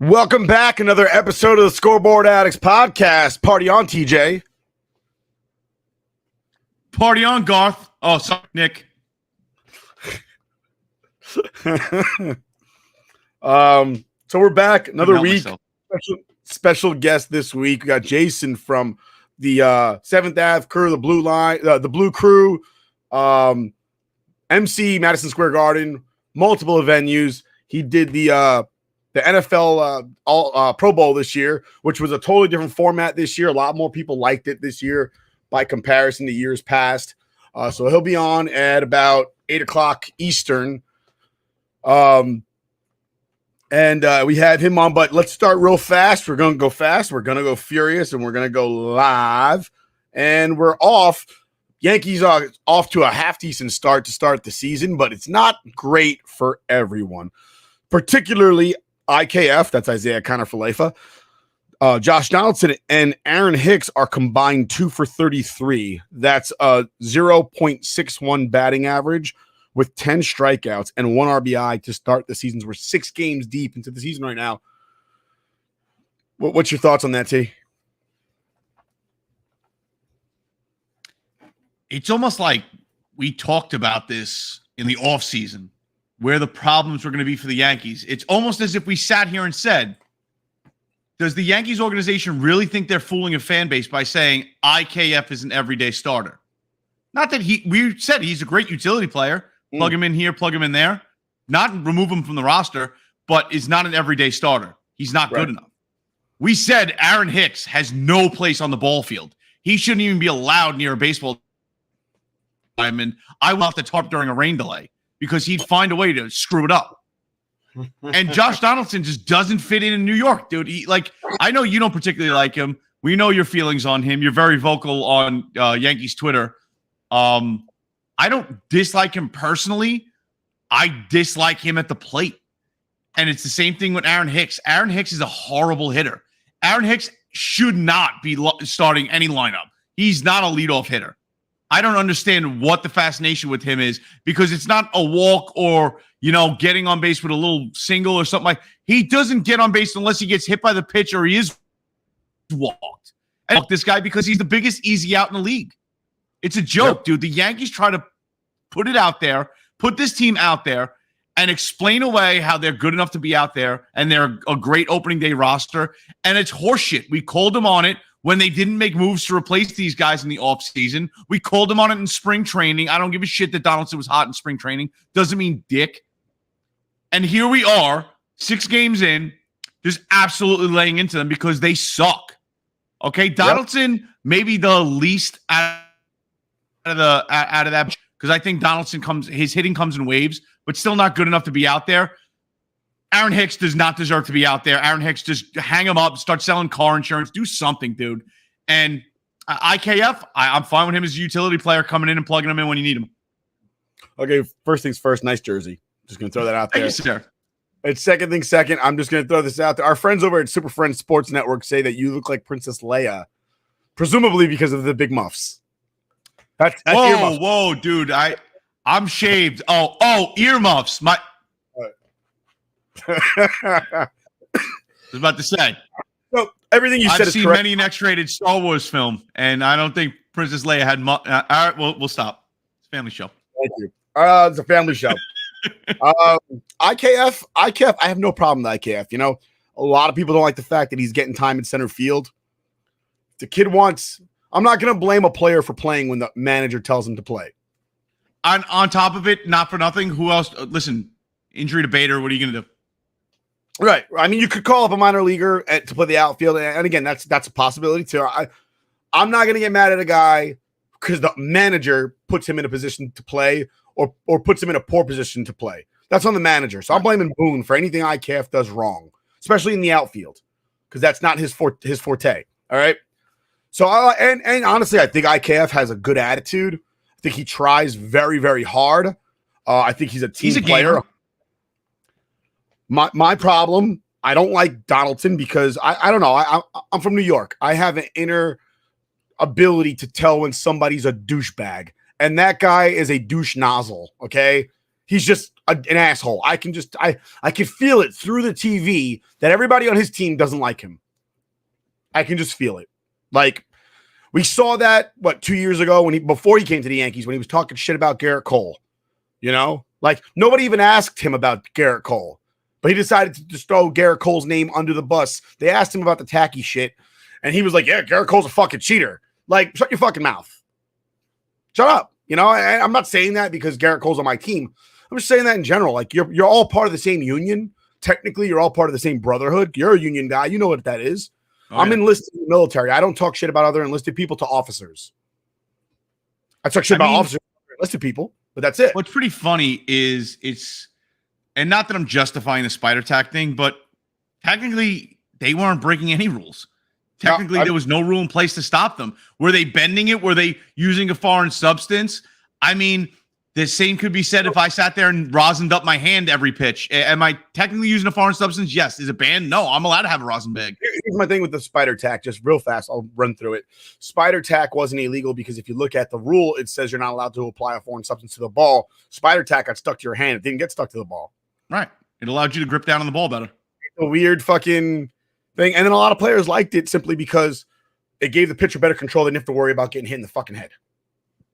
Welcome back. Another episode of the Scoreboard Addicts podcast. Party on, TJ. Party on, Garth. Oh, sorry, Nick. So we're back. Another week. Special guest this week. We got Jason from the 7th Ave crew, the Blue Line, the Blue Crew, MC Madison Square Garden, multiple venues. He did the NFL Pro Bowl this year, which was a totally different format this year. A lot more people liked it this year by comparison to years past. So he'll be on at about 8 o'clock Eastern. And we have him on, but let's start real fast. We're going to go fast. We're going to go furious, and we're going to go live. And we're off. Yankees are off to a half-decent start to start the season, but it's not great for everyone, particularly IKF, that's Isaiah Kiner-Falefa. Josh Donaldson and Aaron Hicks are combined 2 for 33. That's a 0.61 batting average with 10 strikeouts and 1 RBI to start the season. We're 6 games deep into the season right now. What's your thoughts on that, T? It's almost like we talked about this in the offseason, where the problems were going to be for the Yankees. It's almost as if we sat here and said, does the Yankees organization really think they're fooling a fan base by saying IKF is an everyday starter? Not that we said he's a great utility player. Plug him in here, plug him in there. Not remove him from the roster, but is not an everyday starter. He's not good enough. We said Aaron Hicks has no place on the ball field. He shouldn't even be allowed near a baseball diamond. I will have to tarp during a rain delay, because he'd find a way to screw it up. And Josh Donaldson just doesn't fit in New York, dude. I know you don't particularly like him. We know your feelings on him. You're very vocal on Yankees Twitter. I don't dislike him personally. I dislike him at the plate. And it's the same thing with Aaron Hicks. Aaron Hicks is a horrible hitter. Aaron Hicks should not be starting any lineup. He's not a leadoff hitter. I don't understand what the fascination with him is, because it's not a walk or, getting on base with a little single or something like. He doesn't get on base unless he gets hit by the pitch or he is walked. And this guy, because he's the biggest easy out in the league. It's a joke, dude. The Yankees try to put it out there, put this team out there, and explain away how they're good enough to be out there and they're a great opening day roster. And it's horseshit. We called them on it when they didn't make moves to replace these guys in the offseason. We called them on it in spring training. I don't give a shit that Donaldson was hot in spring training. Doesn't mean dick. And here we are, 6 games in, just absolutely laying into them because they suck. Okay, Donaldson maybe the least out of that, because I think Donaldson his hitting comes in waves, but still not good enough to be out there. Aaron Hicks does not deserve to be out there. Aaron Hicks, just hang him up, start selling car insurance, do something, dude. And IKF, I'm fine with him as a utility player, coming in and plugging him in when you need him. Okay, first things first, nice jersey. Just going to throw that out there. Thank you, sir. And second thing second, I'm just going to throw this out there. Our friends over at Super Friends Sports Network say that you look like Princess Leia, presumably because of the big muffs. That's whoa, dude. I'm shaved. Oh, earmuffs. I was about to say. So everything you said is correct. I've seen many an X-rated Star Wars film, and I don't think Princess Leia had. All right, we'll stop. It's a family show. Thank you. It's a family show. IKF, I have no problem with IKF. A lot of people don't like the fact that he's getting time in center field. If the kid wants I'm not going to blame a player for playing when the manager tells him to play. On top of it, not for nothing, who else? Listen, injury to Bader, what are you going to do? Right. I mean, you could call up a minor leaguer to play the outfield. And again, that's a possibility too. I'm not going to get mad at a guy because the manager puts him in a position to play or puts him in a poor position to play. That's on the manager. So I'm blaming Boone for anything IKF does wrong, especially in the outfield, because that's not his forte. All right. So, and honestly, I think IKF has a good attitude. I think he tries very, very hard. I think he's a team player. Gamer. My problem, I don't like Donaldson because I don't know. I'm from New York. I have an inner ability to tell when somebody's a douchebag, and that guy is a douche nozzle. Okay, he's just an asshole. I can feel it through the TV that everybody on his team doesn't like him. I can just feel it. Like we saw that 2 years ago before he came to the Yankees when he was talking shit about Garrett Cole. You know, like nobody even asked him about Garrett Cole. But he decided to just throw Garrett Cole's name under the bus. They asked him about the tacky shit, and he was like, yeah, Garrett Cole's a fucking cheater. Like, shut your fucking mouth. Shut up. You know, I'm not saying that because Garrett Cole's on my team. I'm just saying that in general. Like, you're all part of the same union. Technically, you're all part of the same brotherhood. You're a union guy. You know what that is. I'm enlisted in the military. I don't talk shit about other enlisted people to officers. I talk shit about officers to enlisted people, but that's it. What's pretty funny is and not that I'm justifying the spider tack thing, but technically they weren't breaking any rules. Technically, there was no rule in place to stop them. Were they bending it? Were they using a foreign substance? I mean, the same could be said if I sat there and rosined up my hand every pitch. Am I technically using a foreign substance? Yes. Is it banned? No, I'm allowed to have a rosin bag. Here's my thing with the spider tack, just real fast. I'll run through it. Spider tack wasn't illegal because if you look at the rule, it says you're not allowed to apply a foreign substance to the ball. Spider tack got stuck to your hand. It didn't get stuck to the ball. Right. It allowed you to grip down on the ball better. A weird fucking thing. And then a lot of players liked it simply because it gave the pitcher better control. They didn't have to worry about getting hit in the fucking head.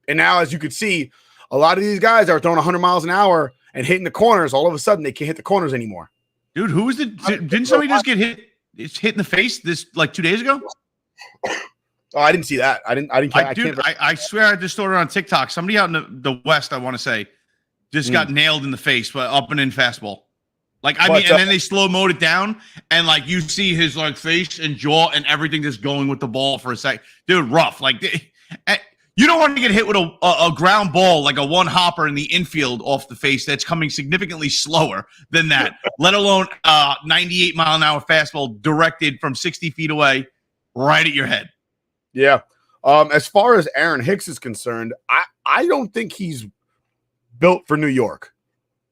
And now, as you could see, a lot of these guys are throwing 100 miles an hour and hitting the corners. All of a sudden, they can't hit the corners anymore. Dude, who was didn't somebody just get hit? It's hit in the face this 2 days ago? Oh, I didn't see that. I swear I had this story on TikTok. Somebody out in the West, I want to say, just got nailed in the face, but up and in fastball. And then they slow-moed it down, and you see his face and jaw and everything just going with the ball for a sec. Dude, rough. You don't want to get hit with a ground ball, like a one hopper in the infield off the face that's coming significantly slower than that, let alone 98 mile an hour fastball directed from 60 feet away right at your head. Yeah. As far as Aaron Hicks is concerned, I don't think he's built for New York.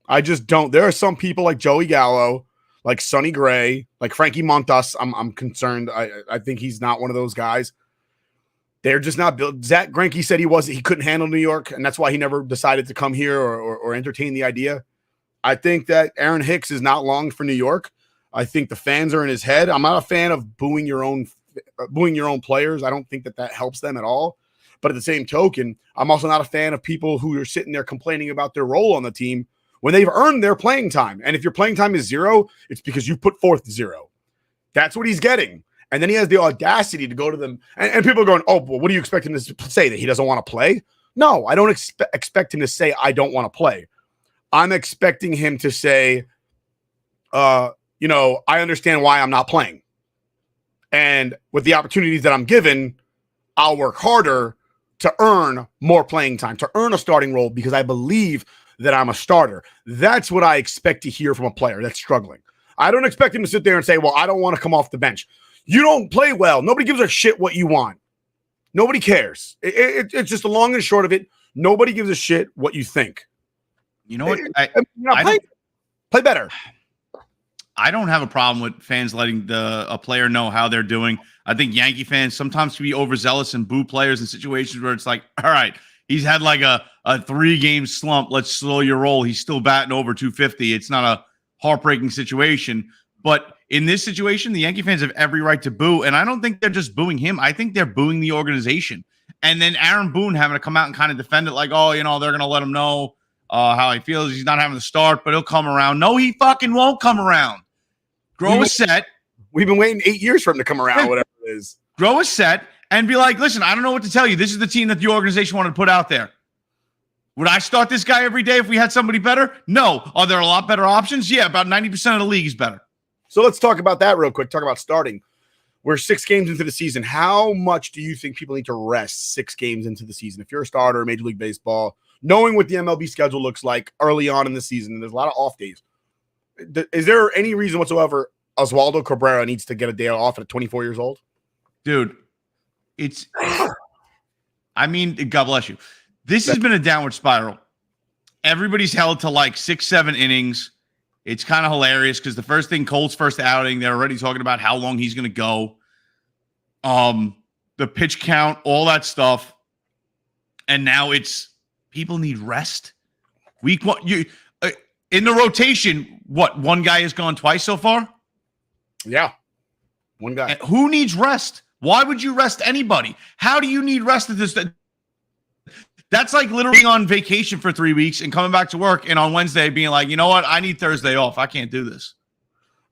I just don't. There are some people like Joey Gallo, like Sonny Gray, like Frankie Montas. I'm concerned. I think he's not one of those guys. They're just not built. Zach Greinke said he couldn't handle New York, and that's why he never decided to come here or entertain the idea. I think that Aaron Hicks is not long for New York. I think the fans are in his head. I'm not a fan of booing your own players. I don't think that helps them at all. But at the same token, I'm also not a fan of people who are sitting there complaining about their role on the team when they've earned their playing time. And if your playing time is 0, it's because you put forth 0. That's what he's getting. And then he has the audacity to go to them. And people are going, oh, well, what do you expect him to say? That he doesn't want to play? No, I don't expect him to say, I don't want to play. I'm expecting him to say, I understand why I'm not playing. And with the opportunities that I'm given, I'll work harder to earn more playing time, to earn a starting role because I believe that I'm a starter. That's what I expect to hear from a player that's struggling. I don't expect him to sit there and say, well, I don't want to come off the bench. You don't play well. Nobody gives a shit what you want. Nobody cares. It's just the long and short of it. Nobody gives a shit what you think. You know what? Play better. I don't have a problem with fans letting a player know how they're doing. I think Yankee fans sometimes can be overzealous and boo players in situations where it's like, all right, he's had a 3-game slump. Let's slow your roll. He's still batting over 250. It's not a heartbreaking situation. But in this situation, the Yankee fans have every right to boo. And I don't think they're just booing him. I think they're booing the organization. And then Aaron Boone having to come out and kind of defend it like, oh, they're going to let him know how he feels. He's not having to start, but he'll come around. No, he fucking won't come around. Grow a set. We've been waiting 8 years for him to come around, whatever it is. Grow a set and be like, listen, I don't know what to tell you. This is the team that the organization wanted to put out there. Would I start this guy every day if we had somebody better? No. Are there a lot better options? Yeah, about 90% of the league is better. So let's talk about that real quick. Talk about starting. We're 6 games into the season. How much do you think people need to rest 6 games into the season? If you're a starter in Major League Baseball, knowing what the MLB schedule looks like early on in the season, there's a lot of off days. Is there any reason whatsoever Oswaldo Cabrera needs to get a day off at 24 years old? Dude, I mean, God bless you. This has been a downward spiral. Everybody's held to like 6, 7 innings. It's kind of hilarious because the first thing, Colt's first outing, they're already talking about how long he's going to go. The pitch count, all that stuff. And now it's people need rest. Week one, in the rotation, what, one guy has gone twice so far? Yeah, one guy. And who needs rest? Why would you rest anybody? How do you need rest at this? That's like literally on vacation for 3 weeks and coming back to work and on Wednesday being like, you know what? I need Thursday off. I can't do this.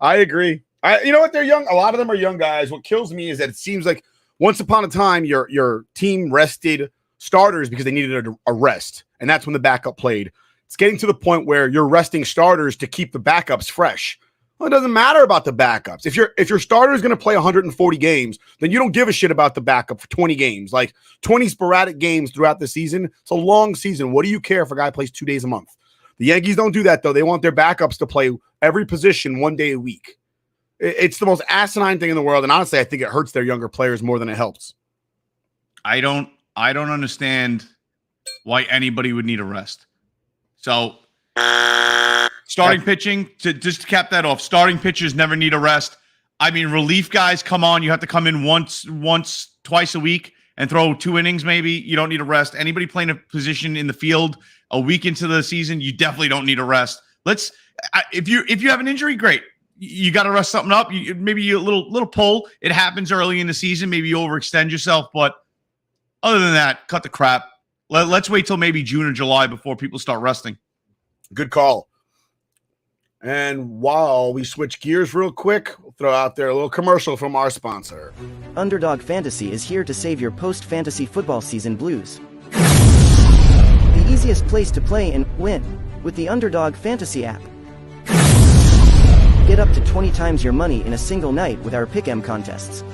I agree. You know what? They're young. A lot of them are young guys. What kills me is that it seems like once upon a time your team rested starters because they needed a rest, and that's when the backup played. It's getting to the point where you're resting starters to keep the backups fresh. Well, it doesn't matter about the backups. If your starter is going to play 140 games, then you don't give a shit about the backup for 20 games, like 20 sporadic games throughout the season. It's a long season. What do you care if a guy plays 2 days a month? The Yankees don't do that, though. They want their backups to play every position 1 day a week. It's the most asinine thing in the world, and honestly, I think it hurts their younger players more than it helps. I don't understand why anybody would need a rest. So starting pitching, just to cap that off, starting pitchers never need a rest. I mean, relief guys, come on. You have to come in once, twice a week and throw 2 innings maybe. You don't need a rest. Anybody playing a position in the field a week into the season, you definitely don't need a rest. If you have an injury, great. You got to rest something up. Maybe a little pull. It happens early in the season. Maybe you overextend yourself. But other than that, cut the crap. Let's wait till maybe June or July before people start resting. Good call. And while we switch gears real quick, we'll throw out there a little commercial from our sponsor. Underdog Fantasy is here to save your post-fantasy football season blues. The easiest place to play and win with the Underdog Fantasy app. Get up to 20 times your money in a single night with our Pick'em contests.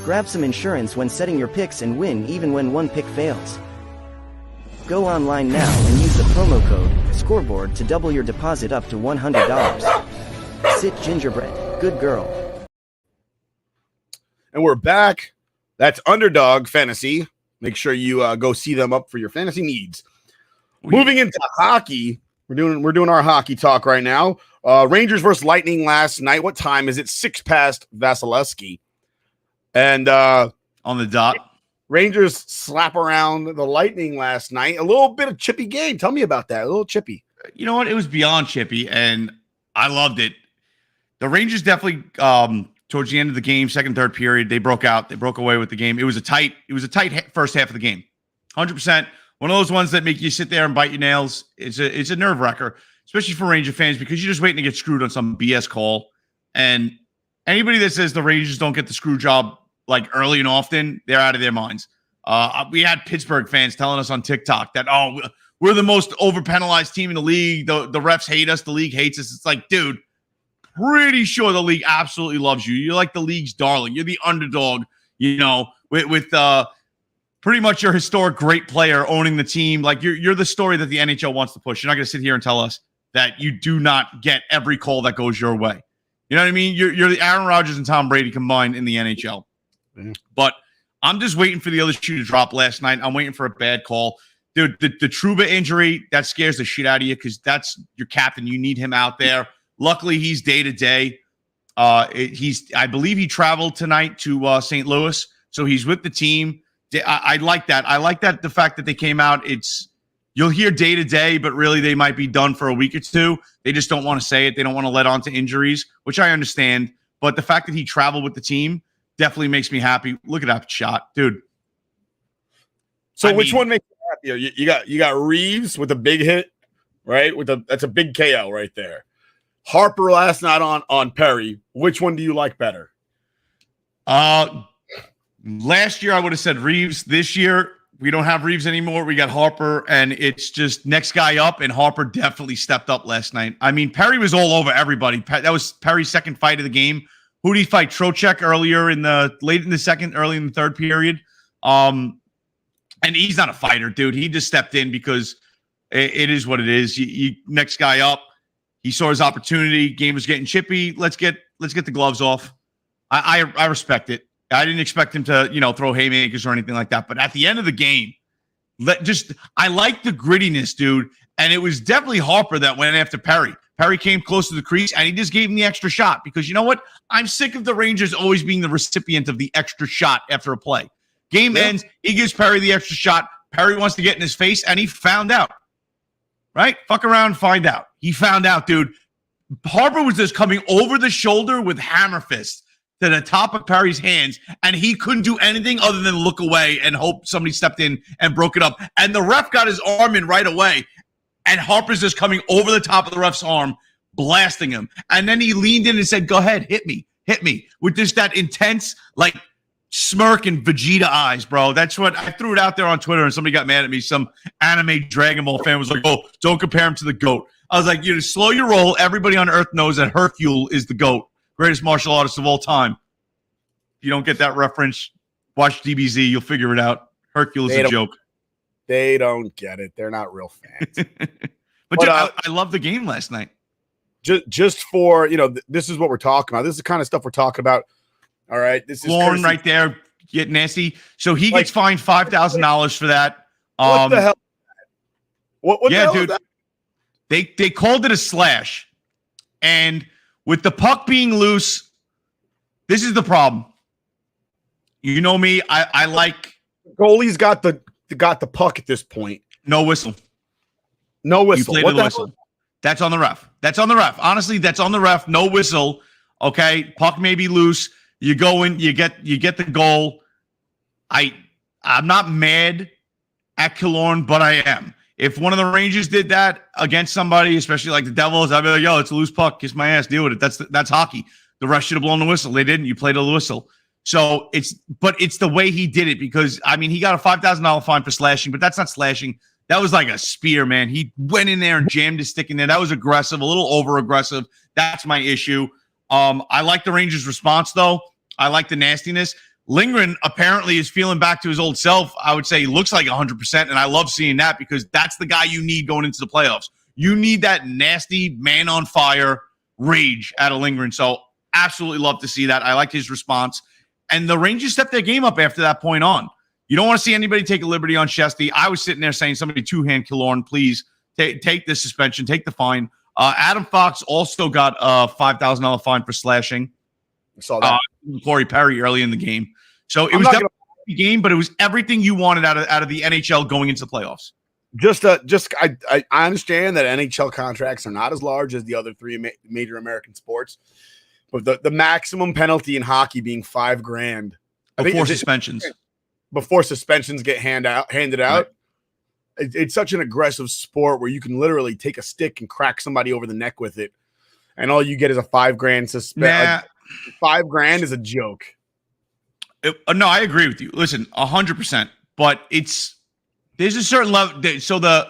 Grab some insurance when setting your picks and win even when one pick fails. Go online now and use the promo code SCOREBOARD to double your deposit up to $100. Sit gingerbread, good girl. And we're back. That's Underdog Fantasy. Make sure you go see them up for your fantasy needs. Moving into hockey, we're doing our hockey talk right now. Rangers versus Lightning last night. What time is it? 6 past Vasilevsky. And on the dot. Rangers slap around the Lightning last night. A little bit of chippy game. Tell me about that. A little chippy. You know what? It was beyond chippy, and I loved it. The Rangers definitely, towards the end of the game, second, third period, they broke out. They broke away with the game. It was a tight first half of the game. 100%. One of those ones that make you sit there and bite your nails. It's a nerve wrecker, especially for Ranger fans, because you're just waiting to get screwed on some BS call. And anybody that says the Rangers don't get the screw job like early and often, they're out of their minds. We had Pittsburgh fans telling us on TikTok that, we're the most overpenalized team in the league. The refs hate us. The league hates us. It's like, dude, pretty sure the league absolutely loves you. You're like the league's darling. You're the underdog, with pretty much your historic great player owning the team. Like you're the story that the NHL wants to push. You're not going to sit here and tell us that you do not get every call that goes your way. You know what I mean? You're the Aaron Rodgers and Tom Brady combined in the NHL. Mm-hmm. But I'm just waiting for the other shoe to drop last night. I'm waiting for a bad call. Dude, the Trouba injury, that scares the shit out of you because that's your captain. You need him out there. Luckily, he's day-to-day. I believe he traveled tonight to St. Louis, so he's with the team. I like that. I like that the fact that they came out. You'll hear day-to-day, but really they might be done for a week or two. They just don't want to say it. They don't want to let on to injuries, which I understand. But the fact that he traveled with the team definitely makes me happy. Look at that shot, dude. So which one makes you happier? You got Reeves with a big hit, right? That's a big KO right there. Harper last night on Perry. Which one do you like better? Last year I would have said Reeves. This year we don't have Reeves anymore. We got Harper, and it's just next guy up. And Harper definitely stepped up last night. I mean, Perry was all over everybody. That was Perry's second fight of the game. Who did he fight? Trocheck earlier late in the second, early in the third period. And he's not a fighter, dude. He just stepped in because it is what it is. Next guy up. He saw his opportunity. Game was getting chippy. Let's get the gloves off. I respect it. I didn't expect him to, throw haymakers or anything like that. But at the end of the game, I like the grittiness, dude. And it was definitely Harper that went after Perry. Perry came close to the crease, and he just gave him the extra shot because you know what? I'm sick of the Rangers always being the recipient of the extra shot after a play. Game ends. He gives Perry the extra shot. Perry wants to get in his face, and he found out. Right? Fuck around, find out. He found out, dude. Harper was just coming over the shoulder with hammer fist to the top of Perry's hands, and he couldn't do anything other than look away and hope somebody stepped in and broke it up. And the ref got his arm in right away, and Harper's just coming over the top of the ref's arm, blasting him. And then he leaned in and said, go ahead, hit me, with just that intense, like, smirk and Vegeta eyes, bro. That's what I threw it out there on Twitter, and somebody got mad at me. Some anime Dragon Ball fan was like, oh, don't compare him to the GOAT. I was like, slow your roll. Everybody on Earth knows that Hercule is the GOAT. Greatest martial artist of all time. If you don't get that reference, watch DBZ. You'll figure it out. Hercule is a joke. They don't get it. They're not real fans. but dude, I love the game last night. Just for, this is what we're talking about. This is the kind of stuff we're talking about. All right. This is Lauren right there. Get nasty. So he gets fined $5,000 for that. What the hell? What the hell dude? They called it a slash. And with the puck being loose, this is the problem. You know me, I like goalie's got the puck at this point. No whistle. No whistle. What the whistle? That's on the ref. Honestly, that's on the ref. No whistle. Okay, puck may be loose. You go in, you get the goal. I'm not mad at Killorn, but I am. If one of the Rangers did that against somebody, especially like the Devils, I'd be like, yo, it's a loose puck. Kiss my ass. Deal with it. That's hockey. The ref should have blown the whistle. They didn't. You played a whistle. So it's the way he did it because, I mean, he got a $5,000 fine for slashing, but that's not slashing. That was like a spear, man. He went in there and jammed his stick in there. That was aggressive, a little over-aggressive. That's my issue. I like the Rangers' response, though. I like the nastiness. Lindgren apparently is feeling back to his old self. I would say he looks like 100%, and I love seeing that because that's the guy you need going into the playoffs. You need that nasty, man-on-fire rage out of Lindgren. So absolutely love to see that. I like his response. And the Rangers stepped their game up after that point on. You don't want to see anybody take a liberty on Shesty. I was sitting there saying, somebody two-hand Killorn, please take the suspension, take the fine. Adam Fox also got a $5,000 fine for slashing. I saw that. Corey Perry early in the game. So it was definitely a game, but it was everything you wanted out of the NHL going into the playoffs. I understand that NHL contracts are not as large as the other three major American sports, but the maximum penalty in hockey being $5,000 before suspensions. Before suspensions get handed out. Right. It's such an aggressive sport where you can literally take a stick and crack somebody over the neck with it, and all you get is a $5,000 suspension. $5,000 is a joke. No, I agree with you. Listen, 100%. But there's a certain level. So the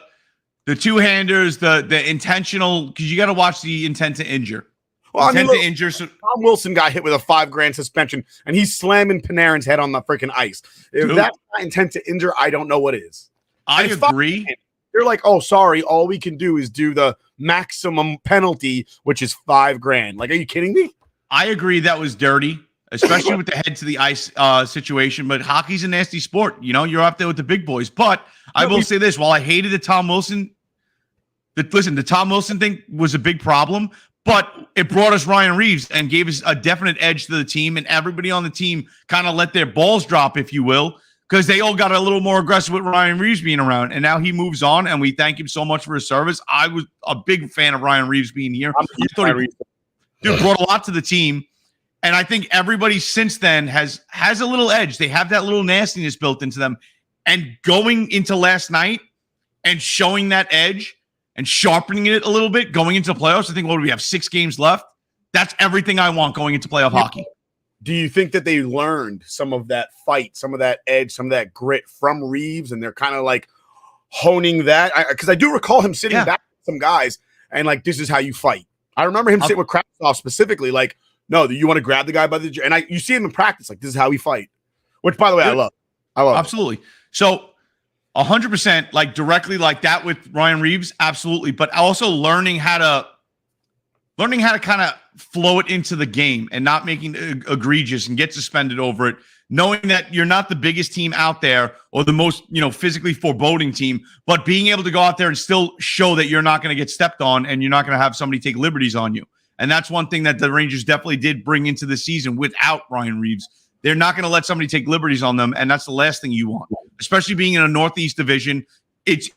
two-handers, the intentional, because you got to watch the intent to injure. Well, to injure. Tom Wilson got hit with a $5,000 suspension, and he's slamming Panarin's head on the freaking ice. If that's not intent to injure, I don't know what is. I agree. They're like, oh, sorry, all we can do is do the maximum penalty, which is $5,000. Like, are you kidding me? I agree that was dirty, especially with the head to the ice situation. But hockey's a nasty sport. You're up there with the big boys. But I will say this: while I hated the Tom Wilson, the Tom Wilson thing was a big problem. But it brought us Ryan Reeves and gave us a definite edge to the team, and everybody on the team kind of let their balls drop, if you will, because they all got a little more aggressive with Ryan Reeves being around. And now he moves on, and we thank him so much for his service. I was a big fan of Ryan Reeves being here. Dude brought a lot to the team, and I think everybody since then has a little edge. They have that little nastiness built into them, and going into last night and showing that edge and sharpening it a little bit going into playoffs. I think, what do we have, 6 games left? That's everything I want going into playoff hockey. Do you think that they learned some of that fight, some of that edge, some of that grit from Reeves, and they're kind of like honing that? Because I do recall him sitting back with some guys and like, this is how you fight. I remember him sitting with Kravtsov specifically, like, no, you want to grab the guy by the – and you see him in practice, like, this is how we fight, which, by the way, I love. Absolutely. So 100%, like, directly like that with Ryan Reeves, absolutely, but also learning how to kind of flow it into the game and not making it egregious and get suspended over it, knowing that you're not the biggest team out there or the most, physically foreboding team, but being able to go out there and still show that you're not going to get stepped on and you're not going to have somebody take liberties on you. And that's one thing that the Rangers definitely did bring into the season without Ryan Reeves. They're not going to let somebody take liberties on them, and that's the last thing you want, especially being in a Northeast division. It's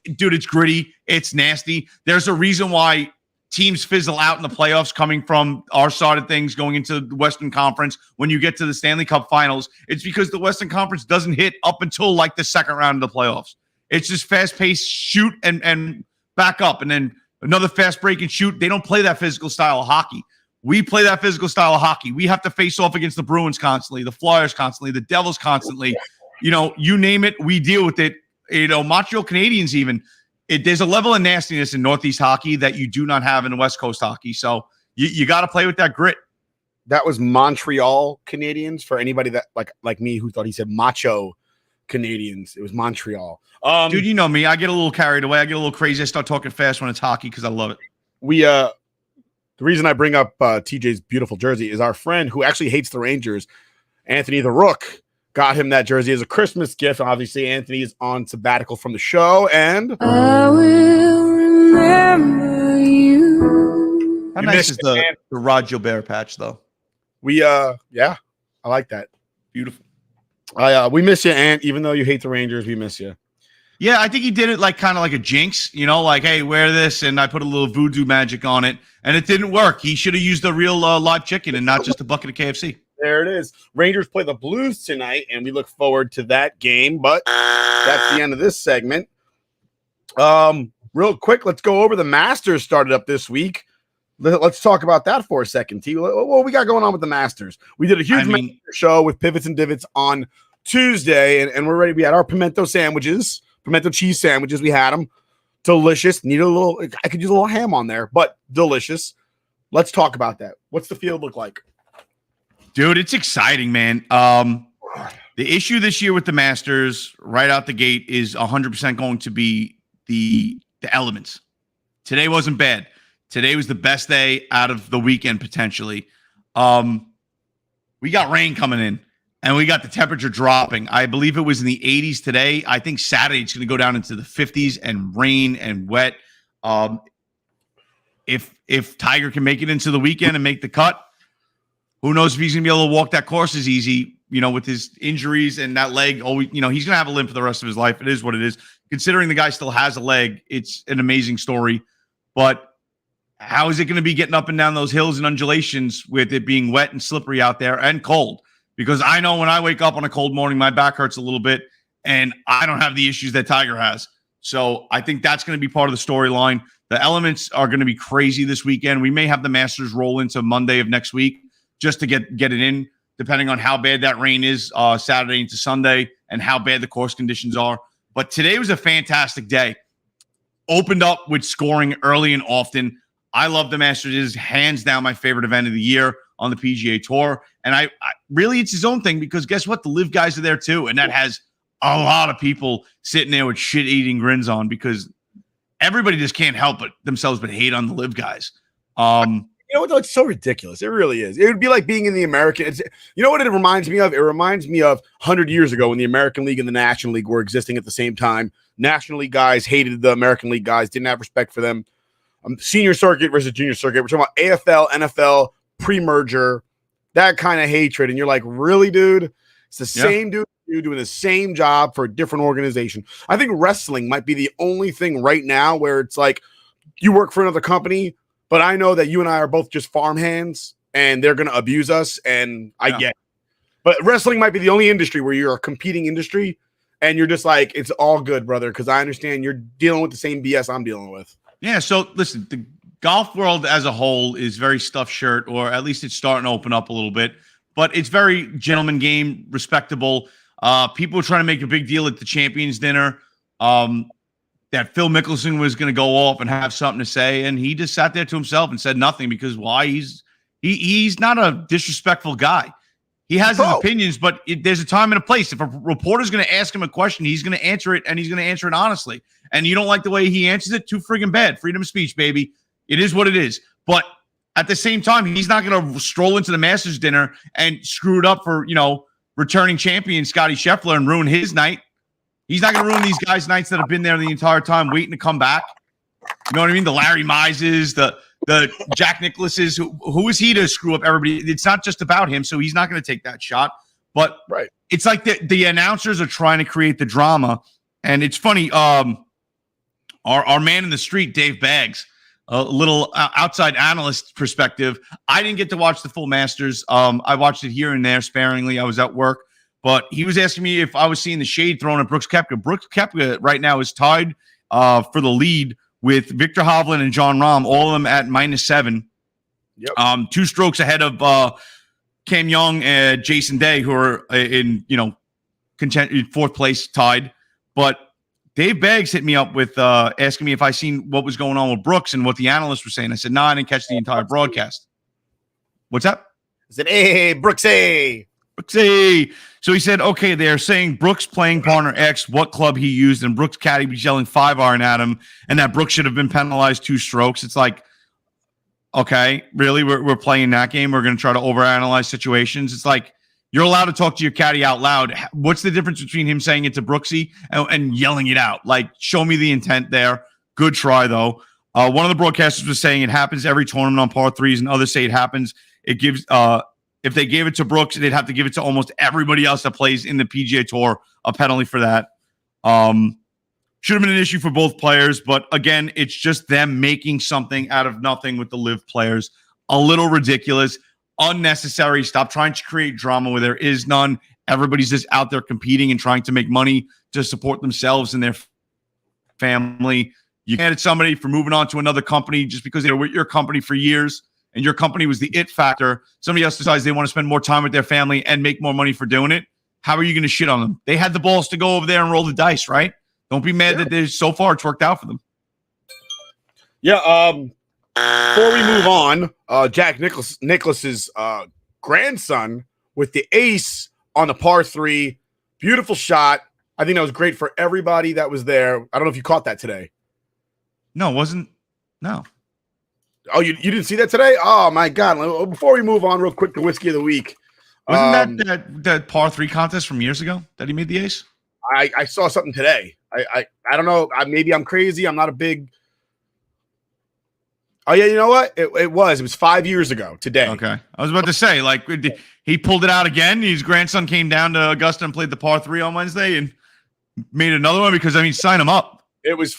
gritty. It's nasty. There's a reason why teams fizzle out in the playoffs coming from our side of things going into the Western Conference. When you get to the Stanley Cup Finals, it's because the Western Conference doesn't hit up until like the second round of the playoffs. It's just fast-paced shoot and back up, and then another fast break and shoot. They don't play that physical style of hockey. We play that physical style of hockey. We have to face off against the Bruins constantly, the Flyers constantly, the Devils constantly. You name it, we deal with it. Montreal Canadiens even. There's a level of nastiness in Northeast hockey that you do not have in West Coast hockey. So you got to play with that grit. That was Montreal Canadiens for anybody that like me who thought he said macho Canadians. It was Montreal. Dude, you know me. I get a little carried away. I get a little crazy. I start talking fast when it's hockey because I love it. The reason I bring up TJ's beautiful jersey is our friend who actually hates the Rangers, Anthony the Rook, got him that jersey as a Christmas gift. Obviously, Anthony is on sabbatical from the show, and I will remember you. How nice is the Rod Gilbert patch, though? I like that. Beautiful. We miss you, Ant. Even though you hate the Rangers, we miss you. Yeah, I think he did it like kind of like a jinx, like, hey, wear this, and I put a little voodoo magic on it, and it didn't work. He should have used a real live chicken and not just a bucket of KFC. There it is. Rangers play the Blues tonight, and we look forward to that game, but that's the end of this segment. Real quick, let's go over the Masters started up this week. Let's talk about that for a second, T. What we got going on with the Masters? We did a huge Masters show with Pivots and Divots on Tuesday, and we're ready. We had our pimento cheese sandwiches. We had them. Delicious. Need a little, I could use a little ham on there, but delicious. Let's talk about that. What's the field look like? Dude, it's exciting, man. The issue this year with the Masters right out the gate is 100% going to be the elements. Today wasn't bad. Today was the best day out of the weekend, potentially. We got rain coming in, and we got the temperature dropping. I believe it was in the 80s today. I think Saturday it's going to go down into the 50s and rain and wet. If Tiger can make it into the weekend and make the cut, who knows if he's going to be able to walk that course as easy, with his injuries and that leg. He's going to have a limp for the rest of his life. It is what it is. Considering the guy still has a leg, it's an amazing story. But how is it going to be getting up and down those hills and undulations with it being wet and slippery out there and cold? Because I know when I wake up on a cold morning, my back hurts a little bit, and I don't have the issues that Tiger has. So I think that's going to be part of the storyline. The elements are going to be crazy this weekend. We may have the Masters roll into Monday of next week just to get it in, depending on how bad that rain is Saturday into Sunday and how bad the course conditions are. But today was a fantastic day. Opened up with scoring early and often. I love the Masters. It is hands down my favorite event of the year on the PGA Tour. And I really, it's his own thing because guess what? The live guys are there too. And that has a lot of people sitting there with shit-eating grins on because everybody just can't help themselves but hate on the live guys. You know what, though? It's so ridiculous. It really is. It would be like being in the American. You know what it reminds me of? It reminds me of 100 years ago when the American League and the National League were existing at the same time. National League guys hated the American League guys, didn't have respect for them. Senior circuit versus junior circuit. We're talking about AFL, NFL, pre-merger, that kind of hatred. And you're like, really, dude? It's the same dude doing the same job for a different organization. I think wrestling might be the only thing right now where it's like you work for another company, but I know that you and I are both just farmhands and they're going to abuse us. And I get it. But wrestling might be the only industry where you're a competing industry and you're just like, it's all good, brother, because I understand you're dealing with the same BS I'm dealing with. Yeah. So listen, the golf world as a whole is very stuffed shirt, or at least it's starting to open up a little bit. But it's very gentleman game, respectable. People were trying to make a big deal at the Champions Dinner that Phil Mickelson was going to go off and have something to say, and he just sat there to himself and said nothing because why? He's not a disrespectful guy. He has his opinions, but there's a time and a place. If a reporter's going to ask him a question, he's going to answer it, and he's going to answer it honestly. And you don't like the way he answers it, too friggin' bad. Freedom of speech, baby. It is what it is. But at the same time, he's not going to stroll into the Masters dinner and screw it up for, returning champion Scotty Scheffler and ruin his night. He's not going to ruin these guys' nights that have been there the entire time waiting to come back. You know what I mean? The Larry Mises, the Jack Nicklaus's. Who is he to screw up everybody? It's not just about him, so he's not going to take that shot. But it's like the announcers are trying to create the drama. And it's funny, our man in the street, Dave Baggs, a little outside analyst perspective. I didn't get to watch the full Masters. I watched it here and there sparingly. I was at work. But he was asking me if I was seeing the shade thrown at Brooks Koepka. Brooks Koepka right now is tied for the lead with Victor Hovland and Jon Rahm, all of them at -7. Yep. 2 strokes ahead of Cam Young and Jason Day, who are in content 4th place tied. But Dave Baggs hit me up with asking me if I seen what was going on with Brooks and what the analysts were saying. I said, no, I didn't catch the entire broadcast. What's that? I said, hey, Brooksy. Brooksy. So he said, okay, they're saying Brooks playing partner X, what club he used, and Brooks caddy was yelling 5-iron at him, and that Brooks should have been penalized 2 strokes. It's like, okay, really? We're playing that game? We're going to try to overanalyze situations? It's like, you're allowed to talk to your caddy out loud. What's the difference between him saying it to Brooksy and yelling it out? Like, show me the intent there. Good try, though. One of the broadcasters was saying it happens every tournament on par 3s, and others say it happens. It gives if they gave it to Brooks, they'd have to give it to almost everybody else that plays in the PGA Tour, a penalty for that. Should have been an issue for both players, but again, it's just them making something out of nothing with the live players. A little ridiculous, unnecessary. Stop trying to create drama where there is none. Everybody's just out there competing and trying to make money to support themselves and their family. You can't hit somebody for moving on to another company just because they were with your company for years and your company was the it factor. Somebody else decides they want to spend more time with their family and make more money for doing it. How are you going to shit on them? They had the balls to go over there and roll the dice, right? Don't be mad that so far it's worked out for them. Yeah. Before we move on, Jack Nicklaus's grandson with the ace on the par 3. Beautiful shot. I think that was great for everybody that was there. I don't know if you caught that today. No, it wasn't. No. Oh, you didn't see that today? Oh, my God. Before we move on real quick to Whiskey of the Week. Wasn't that par 3 contest from years ago that he made the ace? I saw something today. I don't know. Maybe I'm crazy. I'm not a big. Oh, yeah. You know what? It was 5 years ago today. Okay. I was about to say, like, he pulled it out again. His grandson came down to Augusta and played the par 3 on Wednesday and made another one because, sign him up. It was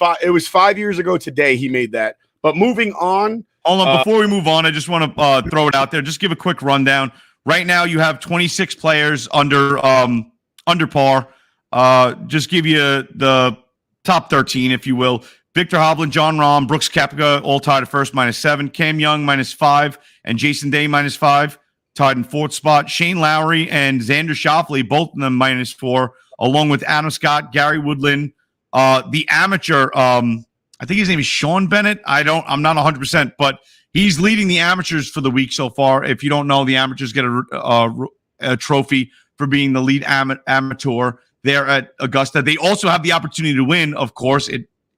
5 years ago today he made that. But moving on. Hold on. Before we move on, I just want to throw it out there. Just give a quick rundown. Right now, you have 26 players under par. Just give you the top 13, if you will. Victor Hovland, Jon Rahm, Brooks Koepka, all tied at first, -7. Cam Young, -5. And Jason Day, -5. Tied in 4th spot. Shane Lowry and Xander Schauffele, both of them -4, along with Adam Scott, Gary Woodland. The amateur, I think his name is Sean Bennett. I'm not 100%, but he's leading the amateurs for the week so far. If you don't know, the amateurs get a trophy for being the lead amateur there at Augusta. They also have the opportunity to win. Of course,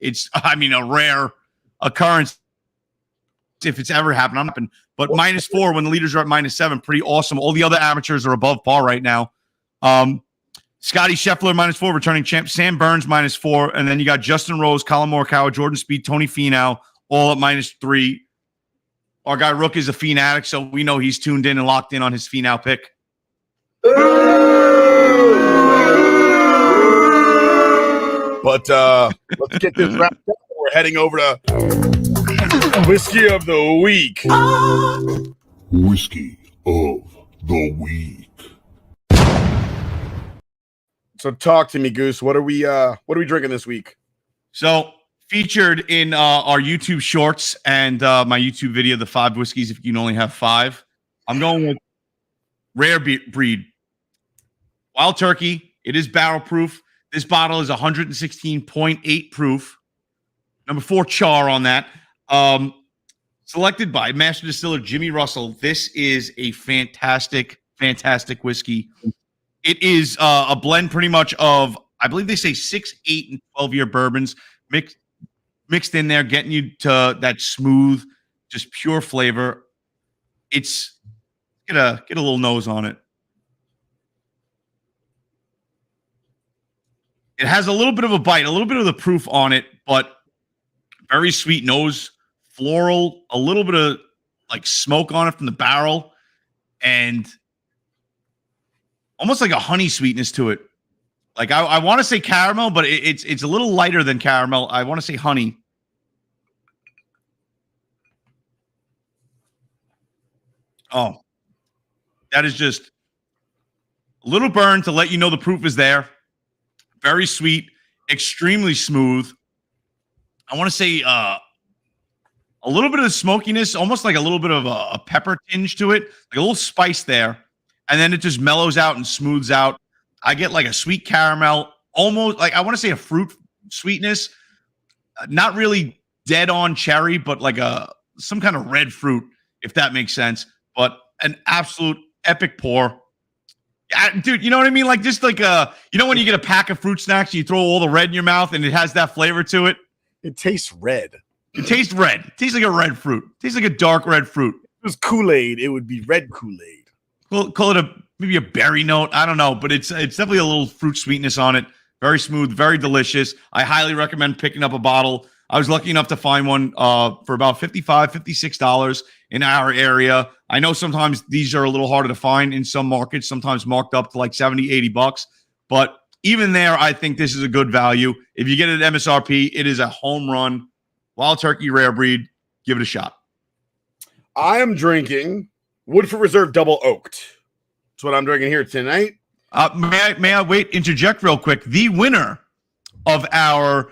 it's a rare occurrence if it's ever happened. But -4 when the leaders are at -7, pretty awesome. All the other amateurs are above par right now. Scotty Scheffler -4, returning champ. Sam Burns -4, and then you got Justin Rose, Colin Morikawa, Jordan Spieth, Tony Finau, all at -3. Our guy Rook is a Finau, so we know he's tuned in and locked in on his Finau pick. But let's get this wrapped up. We're heading over to Whiskey of the Week. Whiskey of the Week. So talk to me, Goose. What are we drinking this week? So featured in our YouTube shorts and my YouTube video, the 5 whiskeys if you can only have 5. I'm going with rare breed Wild Turkey. It is barrel proof. This bottle is 116.8 proof. Number 4 char on that. Selected by master distiller Jimmy Russell. This is a fantastic whiskey. It is a blend pretty much of, I believe they say 6, 8, and 12-year bourbons mixed in there, getting you to that smooth, just pure flavor. It's get a little nose on it. It has a little bit of a bite, a little bit of the proof on it, but very sweet nose, floral, a little bit of like smoke on it from the barrel, and almost like a honey sweetness to it. Like I want to say caramel, but it's a little lighter than caramel. I want to say honey. Oh, that is just a little burn to let you know the proof is there. Very sweet, extremely smooth. I want to say a little bit of the smokiness, almost like a little bit of a pepper tinge to it, like a little spice there. And then it just mellows out and smooths out. I get like a sweet caramel, almost like I want to say a fruit sweetness, not really dead on cherry, but like some kind of red fruit, if that makes sense. But an absolute epic pour. Dude, you know what I mean? Like just like when you get a pack of fruit snacks, you throw all the red in your mouth and it has that flavor to it. It tastes red. It tastes red. It tastes like a red fruit. It tastes like a dark red fruit. If it was Kool-Aid, it would be red Kool-Aid. We'll call it maybe a berry note. I don't know, but it's definitely a little fruit sweetness on it. Very smooth, very delicious. I highly recommend picking up a bottle. I was lucky enough to find one for about $55, $56 in our area. I know sometimes these are a little harder to find in some markets, sometimes marked up to like $70, $80. But even there, I think this is a good value. If you get it at MSRP, it is a home run. Wild Turkey Rare Breed. Give it a shot. I am drinking Woodford Reserve Double Oaked. That's what I'm drinking here tonight. May I interject real quick? The winner of our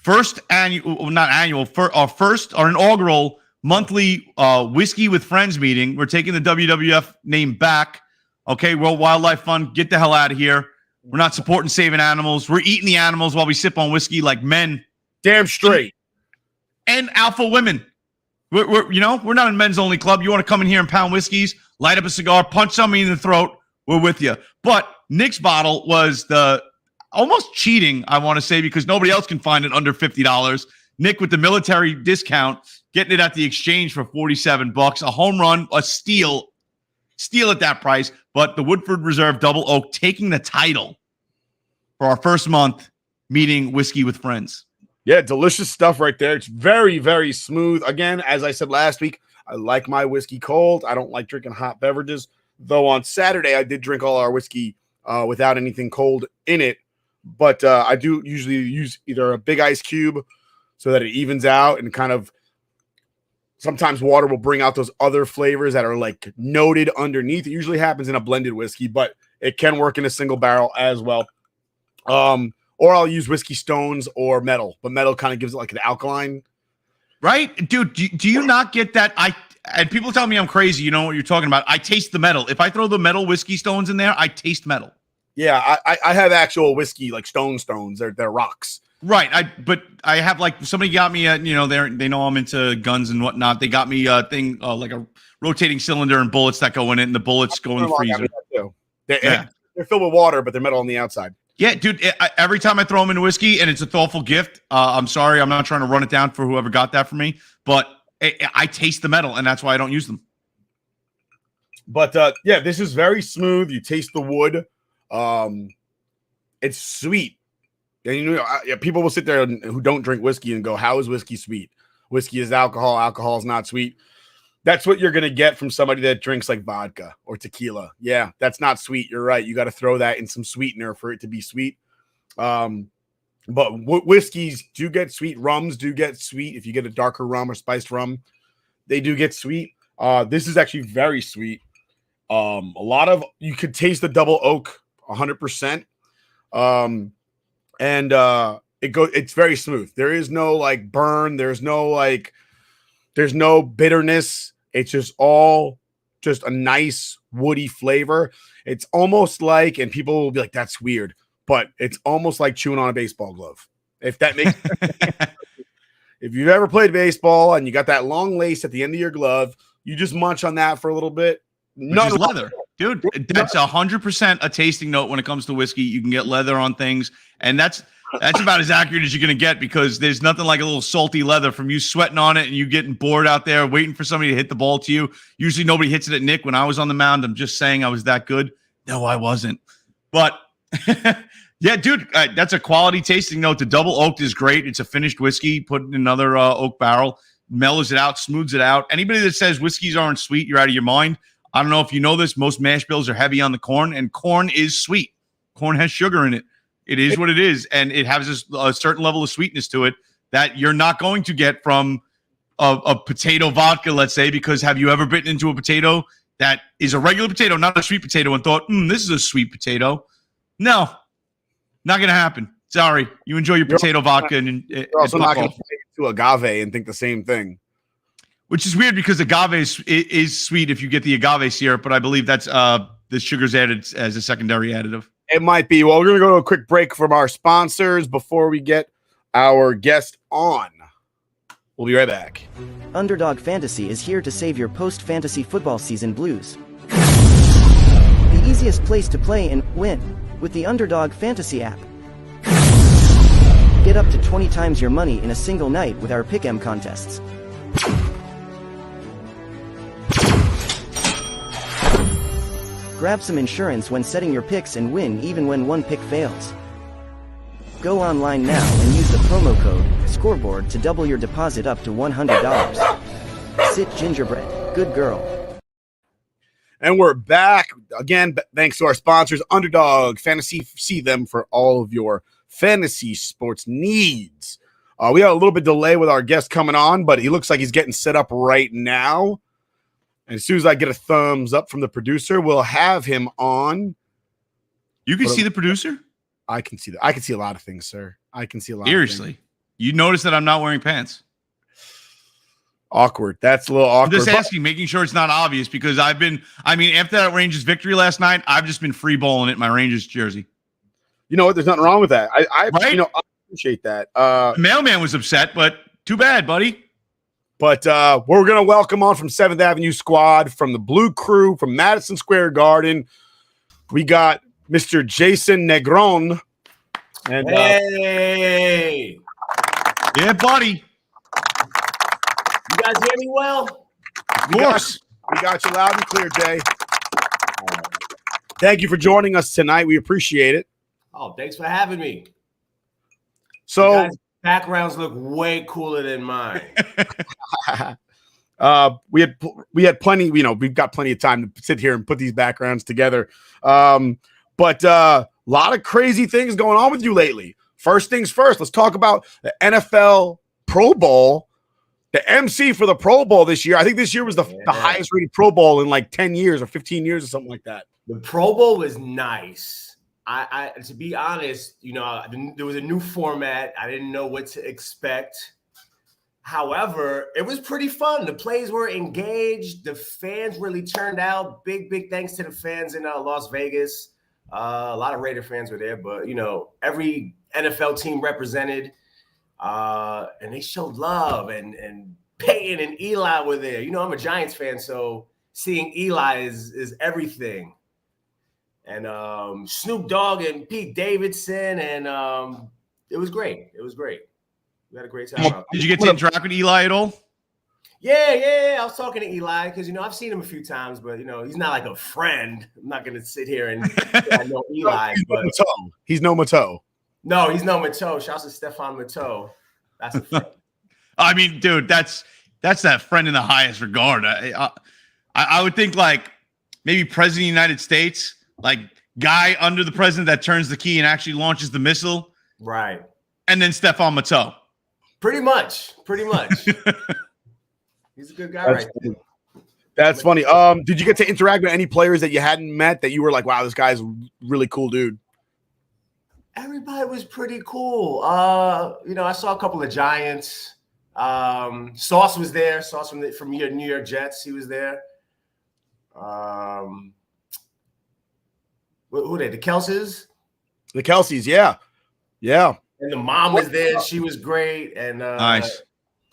our inaugural monthly Whiskey with Friends meeting. We're taking the WWF name back. Okay, World Wildlife Fund, get the hell out of here. We're not supporting saving animals. We're eating the animals while we sip on whiskey like men. Damn straight. And alpha women. We're not a men's only club. You want to come in here and pound whiskeys, light up a cigar, punch somebody in the throat, we're with you. But Nick's bottle was the almost cheating, I want to say, because nobody else can find it under $50. Nick with the military discount, getting it at the exchange for $47. A home run, a steal at that price. But the Woodford Reserve Double Oak taking the title for our first month meeting Whiskey with Friends. Yeah, delicious stuff right there. It's very, very smooth. Again, as I said last week, I like my whiskey cold. I don't like drinking hot beverages. Though on Saturday, I did drink all our whiskey without anything cold in it. But I do usually use either a big ice cube so that it evens out, and kind of sometimes water will bring out those other flavors that are like noted underneath. It usually happens in a blended whiskey, but it can work in a single barrel as well. Or I'll use whiskey stones or metal, but metal kind of gives it like an alkaline. Right? Dude, do you not get that? And people tell me I'm crazy. You know what you're talking about. I taste the metal. If I throw the metal whiskey stones in there, I taste metal. Yeah, I have actual whiskey, like stones. They're rocks. Right. But I have like somebody got me they know I'm into guns and whatnot. They got me a thing like a rotating cylinder and bullets that go in it, and the bullets go in the freezer. They're filled with water, but they're metal on the outside. Yeah, dude. Every time I throw them in whiskey, and it's a thoughtful gift. I'm sorry, I'm not trying to run it down for whoever got that for me, but I taste the metal, and that's why I don't use them. But yeah, this is very smooth. You taste the wood. It's sweet. And people will sit there who don't drink whiskey and go, "How is whiskey sweet? Whiskey is alcohol. Alcohol is not sweet." That's what you're going to get from somebody that drinks like vodka or tequila. Yeah, that's not sweet. You're right. You got to throw that in some sweetener for it to be sweet. But whiskeys do get sweet. Rums do get sweet. If you get a darker rum or spiced rum, they do get sweet. This is actually very sweet. You could taste the double oak 100%. And It's very smooth. There is no like burn. There's no bitterness. It's just all just a nice woody flavor. It's almost like, and people will be like, that's weird, but it's almost like chewing on a baseball glove. If that makes sense. If you've ever played baseball and you got that long lace at the end of your glove, you just munch on that for a little bit. Which is leather. Dude, that's 100% a tasting note when it comes to whiskey. You can get leather on things, and that's about as accurate as you're going to get, because there's nothing like a little salty leather from you sweating on it and you getting bored out there waiting for somebody to hit the ball to you. Usually nobody hits it at Nick when I was on the mound. I'm just saying I was that good. No, I wasn't. But yeah, dude, that's a quality tasting note. The double oaked is great. It's a finished whiskey, put in another oak barrel, mellows it out, smooths it out. Anybody that says whiskeys aren't sweet, you're out of your mind. I don't know if you know this. Most mash bills are heavy on the corn, and corn is sweet. Corn has sugar in it. It is what it is, and it has a certain level of sweetness to it that you're not going to get from a potato vodka, let's say, because have you ever bitten into a potato that is a regular potato, not a sweet potato, and thought, this is a sweet potato? No, not going to happen. Sorry. You enjoy your potato vodka. You're also not going to to agave and think the same thing. Which is weird, because agave is sweet if you get the agave syrup, but I believe that's the sugar's added as a secondary additive. It might be. Well, we're going to go to a quick break from our sponsors before we get our guest on. We'll be right back. Underdog Fantasy is here to save your post-fantasy football season blues. The easiest place to play and win with the Underdog Fantasy app. Get up to 20 times your money in a single night with our Pick'em contests. Grab some insurance when setting your picks and win even when one pick fails. Go online now and use the promo code SCOREBOARD to double your deposit up to $100. Sit gingerbread, good girl. And we're back again, thanks to our sponsors, Underdog Fantasy. See them for all of your fantasy sports needs. We had a little bit delay with our guest coming on, but he looks like he's getting set up right now. And as soon as I get a thumbs up from the producer, we'll have him on. You can see the producer? I can see that. I can see a lot of things, sir. I can see a lot. Seriously. You notice that I'm not wearing pants. Awkward. That's a little awkward. I'm just asking, making sure it's not obvious, because after that Rangers victory last night, I've just been free balling it in my Rangers jersey. You know what? There's nothing wrong with that. I right? I appreciate that. The mailman was upset, but too bad, buddy. But we're going to welcome on from 7th Avenue Squad, from the Blue Crew, from Madison Square Garden. We got Mr. Jason Negron. And, hey! Yeah, buddy. You guys hear me well? Of course. We got you loud and clear, Jay. Thank you for joining us tonight. We appreciate it. Oh, thanks for having me. So, you guys' backgrounds look way cooler than mine. we had plenty, we've got plenty of time to sit here and put these backgrounds together. But a lot of crazy things going on with you lately. First things first, let's talk about the NFL Pro Bowl. The MC for the Pro Bowl this year, I think this year was the highest rated Pro Bowl in like 10 years or 15 years or something like that. The Pro Bowl was nice. I to be honest, there was a new format. I didn't know what to expect. However, it was pretty fun. The plays were engaged. The fans really turned out. Big thanks to the fans in Las Vegas. A lot of Raider fans were there, but every NFL team represented. And they showed love, and Peyton and Eli were there. I'm a Giants fan, so seeing Eli is everything. And Snoop Dogg and Pete Davidson, and it was great. It was great. We had a great time. Did you get to interact with Eli at all? Yeah. I was talking to Eli because I've seen him a few times, but he's not like a friend. I'm not gonna sit here and I know Eli, but he's no Mateau. No, he's no Mateau. Shouts to Stefan Mateau. That's a friend. I mean, dude, that's that friend in the highest regard. I would think like maybe President of the United States, like guy under the president that turns the key and actually launches the missile. Right. And then Stefan Mateau. Pretty much. He's a good guy, right there. That's funny. Did you get to interact with any players that you hadn't met that you were like, wow, this guy's a really cool dude? Everybody was pretty cool. I saw a couple of Giants. Sauce was there. Sauce from your New York Jets. He was there. Who are they? The Kelces? The Kelseys, yeah. Yeah. And the mom was there. She was great. And Nice.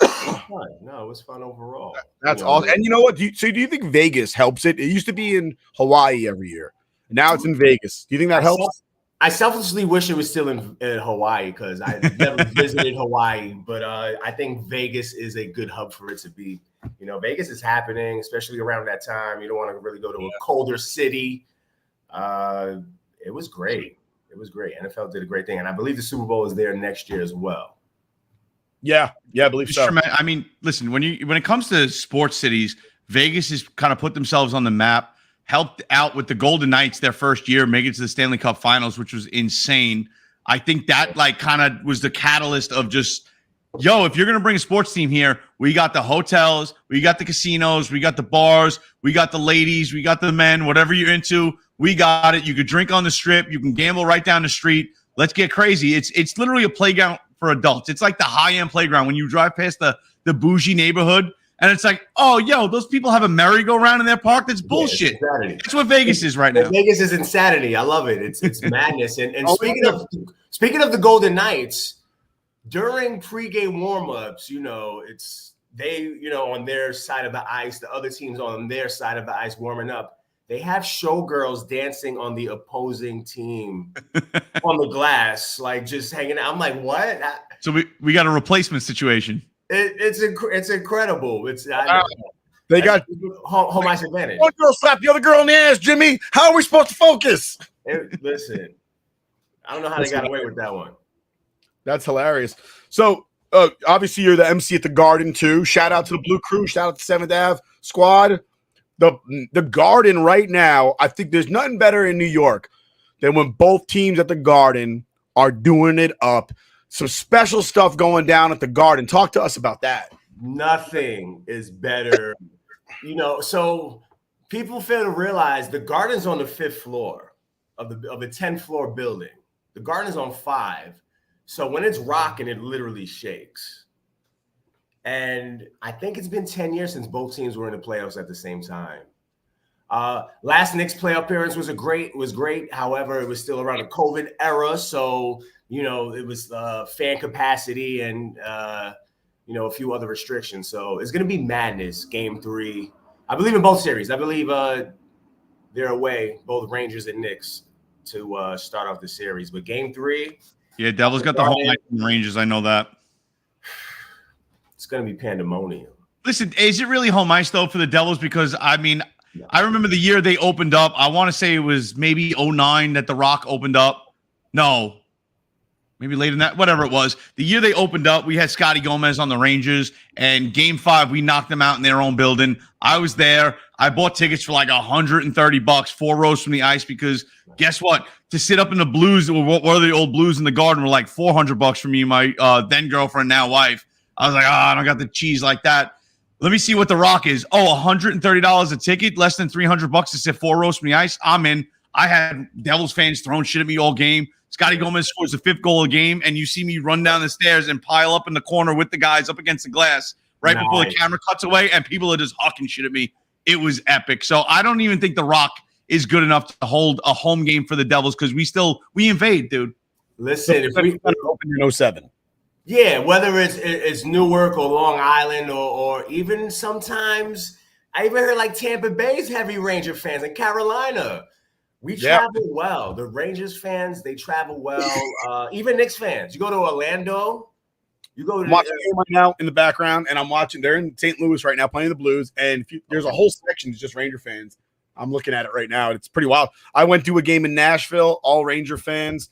No, it was fun overall. That's awesome. And you know what? Do you think Vegas helps it? It used to be in Hawaii every year. Now it's in Vegas. Do you think that helps? I selfishly wish it was still in Hawaii because I never visited Hawaii, but I think Vegas is a good hub for it to be. Vegas is happening, especially around that time. You don't want to really go to a colder city. It was great. It was great. NFL did a great thing, and I believe the Super Bowl is there next year as well. Yeah, I believe so. I mean, listen, when it comes to sports cities, Vegas has kind of put themselves on the map. Helped out with the Golden Knights their first year, make it to the Stanley Cup Finals, which was insane. I think that kind of was the catalyst of just, if you're gonna bring a sports team here, we got the hotels, we got the casinos, we got the bars, we got the ladies, we got the men, whatever you're into, we got it. You could drink on the strip, you can gamble right down the street. Let's get crazy. It's literally a playground for adults. It's like the high-end playground when you drive past the bougie neighborhood. And it's like, those people have a merry-go-round in their park. That's bullshit. Yeah, that's what Vegas is right now. Vegas is insanity. I love it. It's madness. And speaking of the Golden Knights, during pregame warmups, it's they, on their side of the ice, the other teams on their side of the ice warming up. They have showgirls dancing on the opposing team on the glass, like just hanging out. I'm like, what? So we got a replacement situation. It's incredible. They got home ice advantage. One girl slapped the other girl in the ass, Jimmy. How are we supposed to focus? Listen, I don't know how they got away with that one. That's hilarious. So obviously you're the MC at the Garden too. Shout out to the Blue Crew. Shout out to 7th Ave squad. The Garden right now, I think there's nothing better in New York than when both teams at the Garden are doing it up. Some special stuff going down at the Garden. Talk to us about that. Nothing is better. So people fail to realize the Garden's on the 5th floor of the 10th floor building. The Garden's on 5. So when it's rocking, it literally shakes. And I think it's been 10 years since both teams were in the playoffs at the same time. Last Knicks playoff appearance was great. However, it was still around the COVID era. So it was fan capacity and, a few other restrictions. So it's going to be madness, game 3. I believe in both series. I believe they're away, both Rangers and Knicks, to start off the series. But game 3. Yeah, Devils got the home ice and Rangers. I know that. It's going to be pandemonium. Listen, is it really home ice, though, for the Devils? Because, I remember the year they opened up. I want to say it was maybe 2009 that the Rock opened up. No. Maybe later than that, whatever it was. The year they opened up, we had Scotty Gomez on the Rangers, and game 5, we knocked them out in their own building. I was there. I bought tickets for like $130, 4 rows from the ice, because guess what? To sit up in the Blues, what were the old Blues in the Garden, were like $400 for me, my then girlfriend, now wife. I was like, I don't got the cheese like that. Let me see what the Rock is. $130 a ticket, less than $300 to sit 4 rows from the ice. I'm in. I had Devils fans throwing shit at me all game. Scotty Gomez scores the 5th goal a game, and you see me run down the stairs and pile up in the corner with the guys up against the glass before the camera cuts away, and people are just hawking shit at me. It was epic. So I don't even think the Rock is good enough to hold a home game for the Devils, because we invade, dude. Listen, if we open in 07. Yeah, whether it's Newark or Long Island or even sometimes I even heard like Tampa Bay's heavy Ranger fans and Carolina. We travel well. The Rangers fans, they travel well. Even Knicks fans. You go to Orlando, you go to I'm watching right now in the background, and I'm watching. They're in St. Louis right now playing the Blues, and there's a whole section that's just Ranger fans. I'm looking at it right now. It's pretty wild. I went to a game in Nashville, all Ranger fans.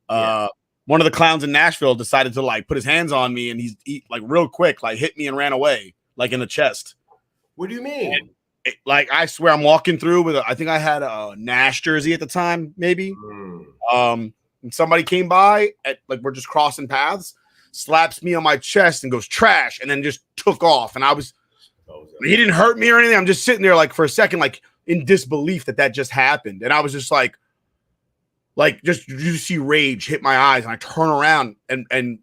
One of the clowns in Nashville decided to put his hands on me, and he real quick, hit me and ran away, in the chest. What do you mean? I swear I'm walking through with I think I had a Nash jersey at the time, maybe. And somebody came by we're just crossing paths, slaps me on my chest and goes trash, and then just took off. And he didn't hurt me or anything. I'm just sitting there for a second, in disbelief that just happened. And I was just like, like just you see rage hit my eyes, and I turn around, and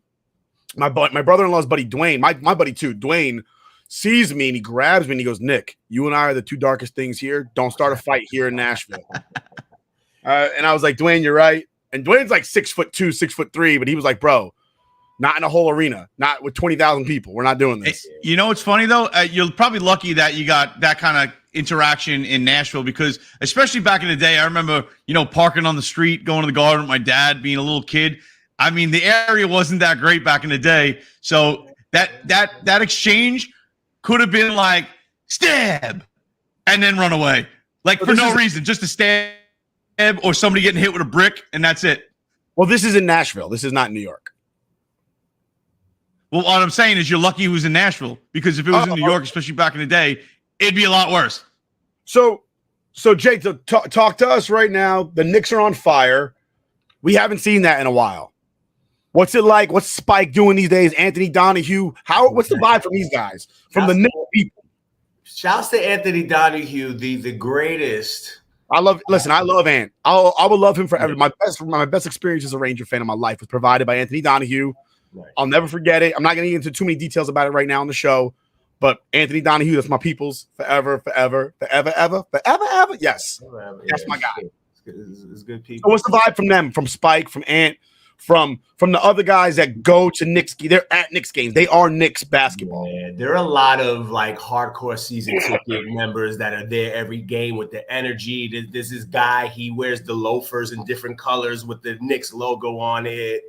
my brother-in-law's buddy Dwayne, my buddy too, Dwayne sees me and he grabs me and he goes, "Nick, you and I are the two darkest things here. Don't start a fight here in Nashville." And I was like, "Dwayne, you're right." And Dwayne's like 6'2", 6'3", but he was like, "Bro, not in a whole arena, not with 20,000 people. We're not doing this." You know what's funny though? You're probably lucky that you got that kind of interaction in Nashville, because especially back in the day, I remember, parking on the street, going to the Garden with my dad, being a little kid. I mean, the area wasn't that great back in the day. So that exchange could have been like stab and then run away, like for no reason, just a stab or somebody getting hit with a brick, and that's it. Well, this is in Nashville. This is not New York. Well, what I'm saying is you're lucky it was in Nashville, because if it was in New York, especially back in the day, it'd be a lot worse. So Jake, talk to us right now. The Knicks are on fire. We haven't seen that in a while. What's it like? What's Spike doing these days? Anthony Donahue. What's the vibe from these guys? From the Knicks people? Shouts to Anthony Donahue, the greatest. I love Ant. I will love him forever. My best experience as a Ranger fan of my life was provided by Anthony Donahue. Right. I'll never forget it. I'm not going to get into too many details about it right now on the show, but Anthony Donahue, that's my people's forever. Yes. That's my guy. It's good people. So what's the vibe from them? From Spike, from Ant, from the other guys that go to Knicks? They're at Knicks games. They are Knicks basketball. Yeah, there are a lot of like hardcore season ticket members that are there every game with the energy. There's this guy, he wears the loafers in different colors with the Knicks logo on it.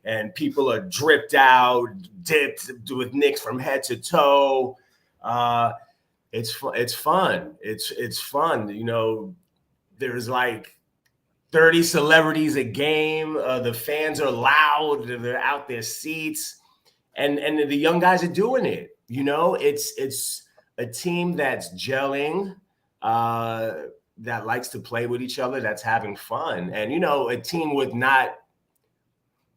And people are dripped out, dipped with Knicks from head to toe. It's fun. It's fun. There's like 30 celebrities a game. The fans are loud. They're out their seats, and the young guys are doing it. It's a team that's gelling, that likes to play with each other, that's having fun, and a team with not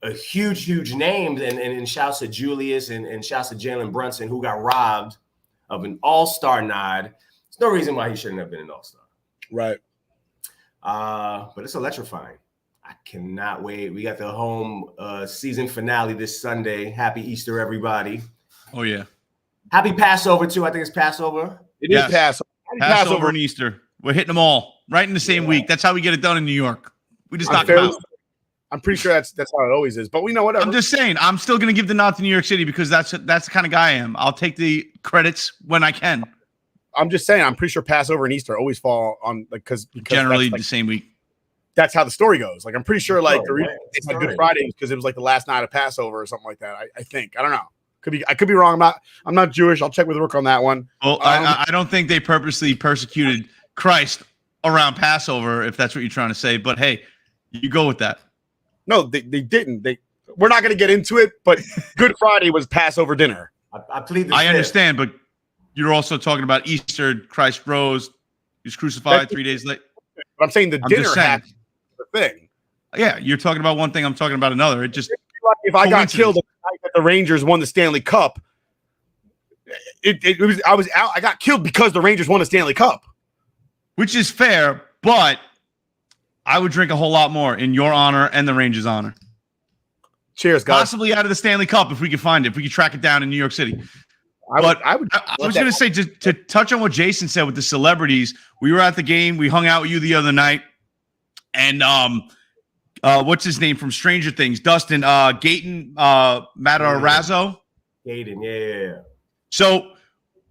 a huge names, and shouts to Julius and shouts to Jalen Brunson, who got robbed of an all-star nod. There's no reason why he shouldn't have been an all-star. Right. But it's electrifying. I cannot wait. We got the home season finale this Sunday. Happy Easter, everybody. Oh, yeah. Happy Passover, too. I think it's Passover. It is Passover. Passover and Easter. We're hitting them all right in the same week. That's how we get it done in New York. We just knock them out. I'm pretty sure that's how it always is, but we know whatever. I'm just saying, I'm still going to give the nod to New York City, because that's the kind of guy I am. I'll take the credits when I can. I'm just saying, I'm pretty sure Passover and Easter always fall on because generally the same week. That's how the story goes. Like I'm pretty sure the reason it's like Good Friday because it was like the last night of Passover or something like that. I think. I don't know. I could be wrong. I'm not Jewish. I'll check with Rook on that one. Well, I don't think they purposely persecuted Christ around Passover, if that's what you're trying to say. But hey, you go with that. No, they didn't. We're not going to get into it, but Good Friday was Passover dinner. I plead the I fifth. understand, but you're also talking about Easter. Christ rose. He was crucified 3 days later. But I'm saying the dinner happened. The thing. Yeah, you're talking about one thing. I'm talking about another. It just if I got killed the night that the Rangers won the Stanley Cup, I got killed because the Rangers won the Stanley Cup, which is fair, but I would drink a whole lot more in your honor and the Rangers' honor. Cheers, guys. Possibly out of the Stanley Cup if we could find it, if we could track it down in New York City. I was going to say, to touch on what Jason said with the celebrities, we were at the game. We hung out with you the other night. And what's his name from Stranger Things? Dustin, Gaten Matarazzo. Gaten, yeah. So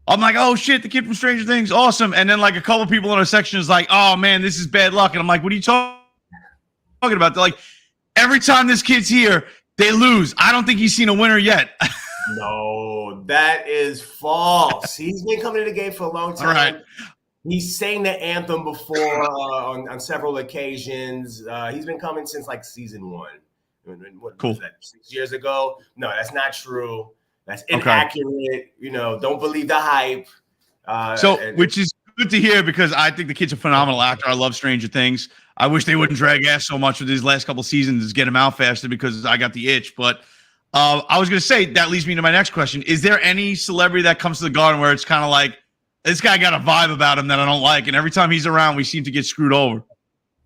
I'm like, oh, shit, the kid from Stranger Things, awesome. And then like a couple people in our section is like, oh, man, this is bad luck. And I'm like, what are you talking about? They're like, every time this kid's here, they lose. I don't think he's seen a winner yet. No, that is false. He's been coming to the game for a long time. All right. He's sang the anthem before on several occasions. He's been coming since like season 1. What cool. was that, 6 years ago? No, that's not true. That's inaccurate. Okay. Don't believe the hype. Which is good to hear, because I think the kid's a phenomenal actor. I love Stranger Things. I wish they wouldn't drag ass so much with these last couple seasons to get him out faster, because I got the itch. But I was going to say, that leads me to my next question. Is there any celebrity that comes to the Garden where it's kind of like, this guy got a vibe about him that I don't like, and every time he's around, we seem to get screwed over,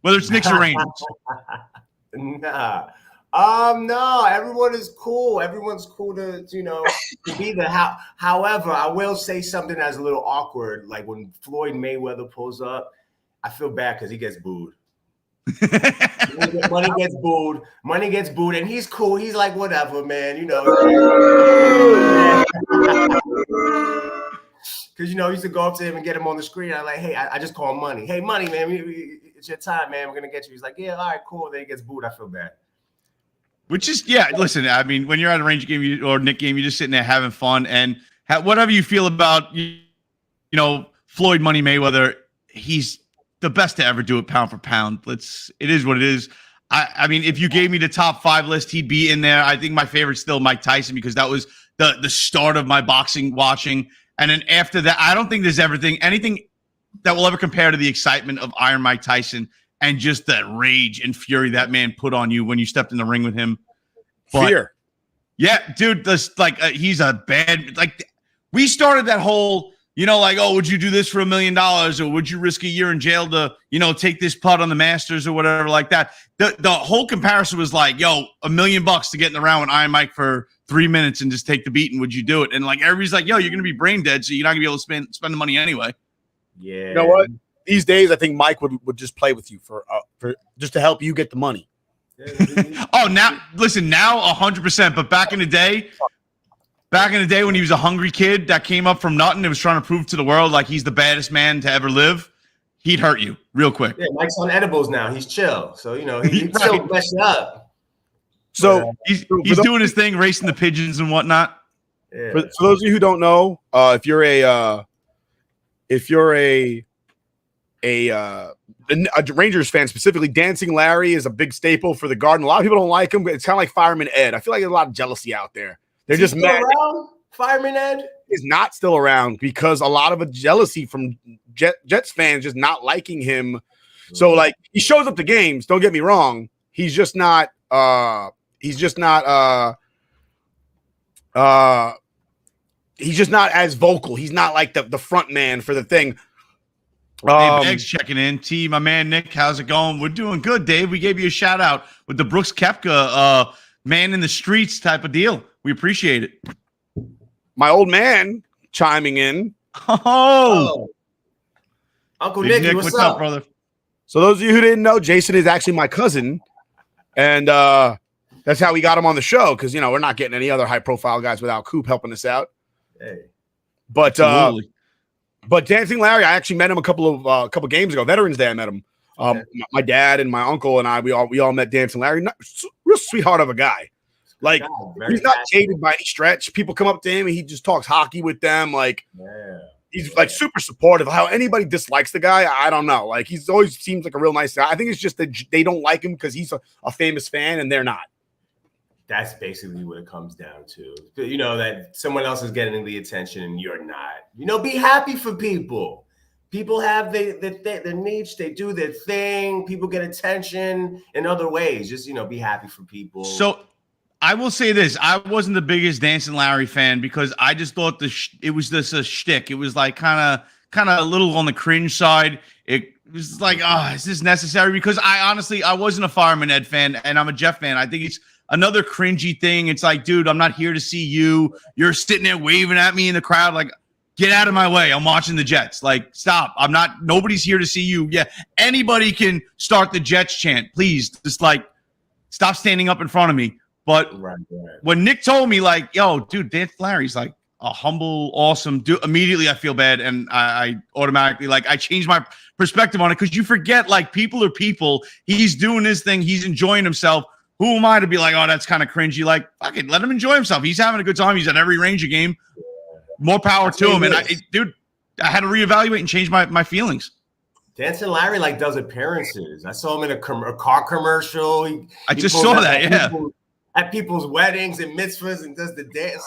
whether it's Knicks or Rangers? Nah. No, everyone is cool. Everyone's cool to be the However, I will say something that's a little awkward. Like when Floyd Mayweather pulls up, I feel bad because he gets booed. Money gets booed. Money gets booed, and he's cool. He's like, whatever, man. Because I used to go up to him and get him on the screen. I'm like, hey, I just call him Money. Hey, Money, man, it's your time, man. We're gonna get you. He's like, yeah, all right, cool. Then he gets booed. I feel bad. Which is, yeah. Listen, I mean, when you're at a range game or Nick game, you're just sitting there having fun, and whatever you feel about, Floyd Money Mayweather, he's the best to ever do it, pound for pound. It is what it is. I mean, if you gave me the top 5 list, he'd be in there. I think my favorite's still Mike Tyson because that was the start of my boxing watching. And then after that, I don't think there's anything that will ever compare to the excitement of Iron Mike Tyson and just that rage and fury that man put on you when you stepped in the ring with him. But, fear. Yeah, dude, he's a bad, we started that whole, oh, would you do this for $1 million or would you risk a year in jail to, take this putt on the Masters or whatever like that. The whole comparison was like, yo, $1 million to get in the round with Iron Mike for 3 minutes and just take the beating. Would you do it? And everybody's like, yo, you're going to be brain dead. So you're not gonna be able to spend the money anyway. Yeah. You know what? These days, I think Mike would just play with you for just to help you get the money. Oh, now 100%. But back in the day when he was a hungry kid that came up from nothing and was trying to prove to the world like he's the baddest man to ever live, he'd hurt you real quick. Yeah, Mike's on edibles now. He's chill. So, he's chill, mess up. So he's doing his thing, racing the pigeons and whatnot. Yeah. For those of you who don't know, if you're a Rangers fan specifically, Dancing Larry is a big staple for the Garden. A lot of people don't like him, but it's kind of like Fireman Ed. I feel like there's a lot of jealousy out there. They're just mad. Fireman Ed is not still around because a lot of a jealousy from Jets fans just not liking him. So he shows up to games. Don't get me wrong. He's just not as vocal. He's not like the front man for the thing. Dave Eggs checking in. T, my man Nick, how's it going? We're doing good, Dave. We gave you a shout out with the Brooks Koepka man in the streets type of deal. We appreciate it. My old man chiming in. Oh. Uncle Nick, what's up, brother? So those of you who didn't know, Jason is actually my cousin, and that's how we got him on the show because we're not getting any other high profile guys without Coop helping us out. Hey, but Dancing Larry, I actually met him a couple games ago. Veterans Day, I met him. My dad and my uncle and I, we all met Dancing Larry. Real sweetheart of a guy. He's not jaded by any stretch. People come up to him and he just talks hockey with them. He's super supportive. How anybody dislikes the guy, I don't know. He's always seems like a real nice guy. I think it's just that they don't like him because he's a famous fan and they're not. That's basically what it comes down to. That someone else is getting the attention and you're not. Be happy for people. People have their niche. They do their thing. People get attention in other ways. Just, be happy for people. So I will say this. I wasn't the biggest Dancing Larry fan because I just thought it was this a shtick. It was kind of a little on the cringe side. It was like, is this necessary? Because I wasn't a Fireman Ed fan and I'm a Jeff fan. I think it's another cringy thing. It's like, dude, I'm not here to see you. You're sitting there waving at me in the crowd. Get out of my way. I'm watching the Jets. Stop. Nobody's here to see you. Yeah. Anybody can start the Jets chant. Please just stop standing up in front of me. But when Nick told me yo, dude, Dancing Larry's a humble, awesome dude, immediately I feel bad. And I automatically I changed my perspective on it. Cause you forget people are people. He's doing his thing. He's enjoying himself. Who am I to be oh, that's kind of cringy? Fuck it, let him enjoy himself. He's having a good time. He's at every Ranger game. More power to him. And I had to reevaluate and change my feelings. Dancing Larry does appearances. I saw him in a car commercial. I just saw that. Yeah. At people's weddings and mitzvahs and does the dance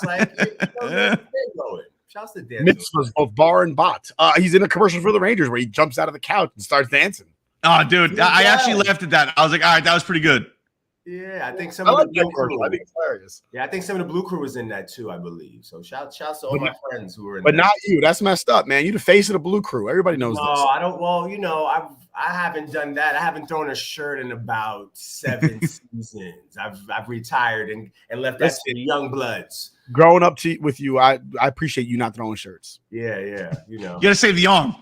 Shouts to dance. Mitzvahs, both bar and bot. He's in a commercial for the Rangers where he jumps out of the couch and starts dancing. Oh, dude, I actually laughed at that. I was like, all right, that was pretty good. Yeah, I think some I of like the that Blue commercial. I Crew. think it's hilarious. Yeah, I think some of the Blue Crew was in that too, I believe. So shouts to all my friends who were in But that. not you. That's messed up, man. You the face of the Blue Crew. Everybody knows No, this. I don't. Well, I haven't done that. I haven't thrown a shirt in about 7 seasons. I've retired and left that to the young bloods. Growing up with you, I appreciate you not throwing shirts. Yeah. You got to save the arm.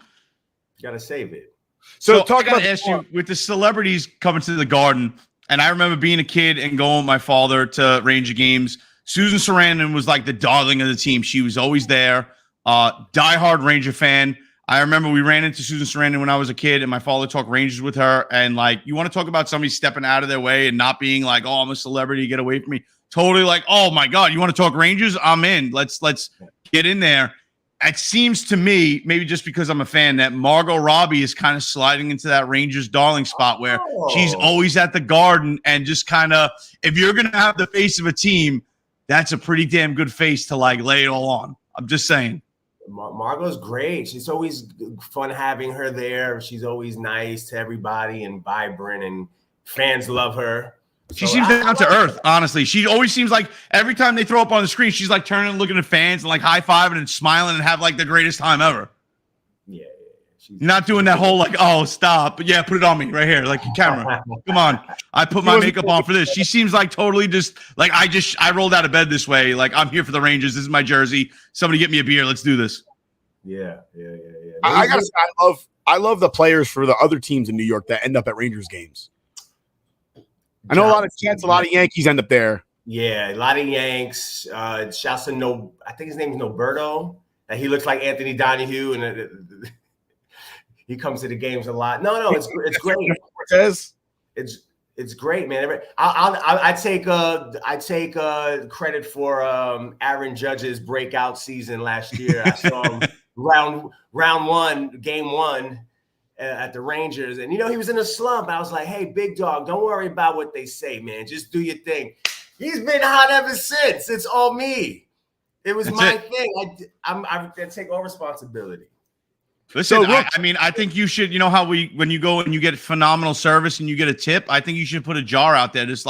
Gotta save it. So I talk gotta about ask you with the celebrities coming to the Garden, and I remember being a kid and going with my father to Ranger games. Susan Sarandon was like the darling of the team. She was always there. Diehard Ranger fan. I remember we ran into Susan Sarandon when I was a kid, and my father talked Rangers with her. And like, you want to talk about somebody stepping out of their way and not being like, "Oh, I'm a celebrity, get away from me." Totally like, "Oh my God, you want to talk Rangers? I'm in. Let's get in there." It seems to me, maybe just because I'm a fan, that Margot Robbie is kind of sliding into that Rangers darling spot where she's always at the Garden and just kind of, if you're going to have the face of a team, that's a pretty damn good face to like lay it all on. I'm just saying. Margot's great. She's always fun having her there. She's always nice to everybody and vibrant, and fans love her. She seems down to earth, honestly. She always seems like every time they throw up on the screen, she's like turning and looking at fans and like high-fiving and smiling and have like the greatest time ever. Yeah. She's not doing that whole like, "Oh, stop." But yeah, put it on me right here, like your camera. Come on. I put my makeup on for this. She seems like totally just like I rolled out of bed this way. Like, I'm here for the Rangers. This is my jersey. Somebody get me a beer. Let's do this. Yeah. I gotta say, I love the players for the other teams in New York that end up at Rangers games. I know a lot of Yankees end up there. Yeah, a lot of Yanks. Shouts to I think his name is Noberto. And he looks like Anthony Donahue, and he comes to the games a lot. No, it's great. Cortez. It's great, man. I take credit for Aaron Judge's breakout season last year. I saw him round one, game one. At the Rangers, and he was in a slump. I was like, "Hey, big dog, don't worry about what they say, man. Just do your thing." He's been hot ever since. It's all me. It was my thing. I'm gonna take all responsibility. Listen, I think you should. You know how when you go and you get phenomenal service and you get a tip, I think you should put a jar out there, just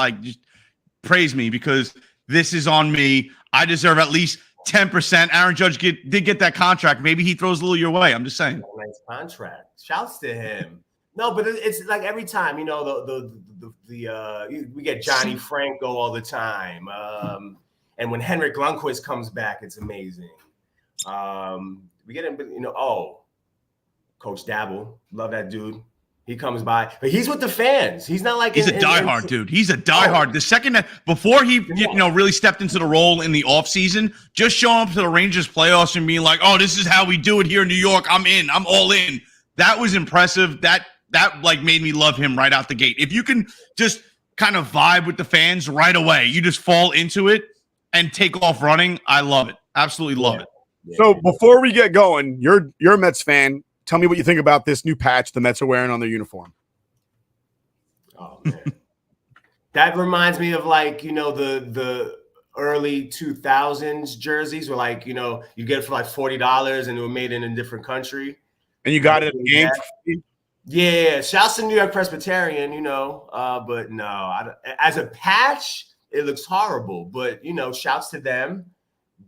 praise me because this is on me. I deserve at least 10%. Aaron Judge did get that contract. Maybe he throws a little your way. I'm just saying. Nice contract. Shouts to him. No, but it's like every time, we get Johnny Franco all the time. And when Henrik Lundqvist comes back, it's amazing. We get him, Coach Dabble. Love that dude. He comes by, but he's with the fans. He's not like he's a diehard dude. He's a diehard. The second that before he really stepped into the role in the offseason, just showing up to the Rangers playoffs and being like, "Oh, this is how we do it here in New York. I'm in. I'm all in." That was impressive. That like made me love him right out the gate. If you can just kind of vibe with the fans right away, you just fall into it and take off running. I love it. Absolutely love it. So before we get going, you're a Mets fan. Tell me what you think about this new patch the Mets are wearing on their uniform. Oh man, that reminds me of the early 2000s jerseys were you get it for like $40 and they were made in a different country. And you got it at the game. Yeah, shouts to New York Presbyterian, but no, as a patch, it looks horrible. But shouts to them,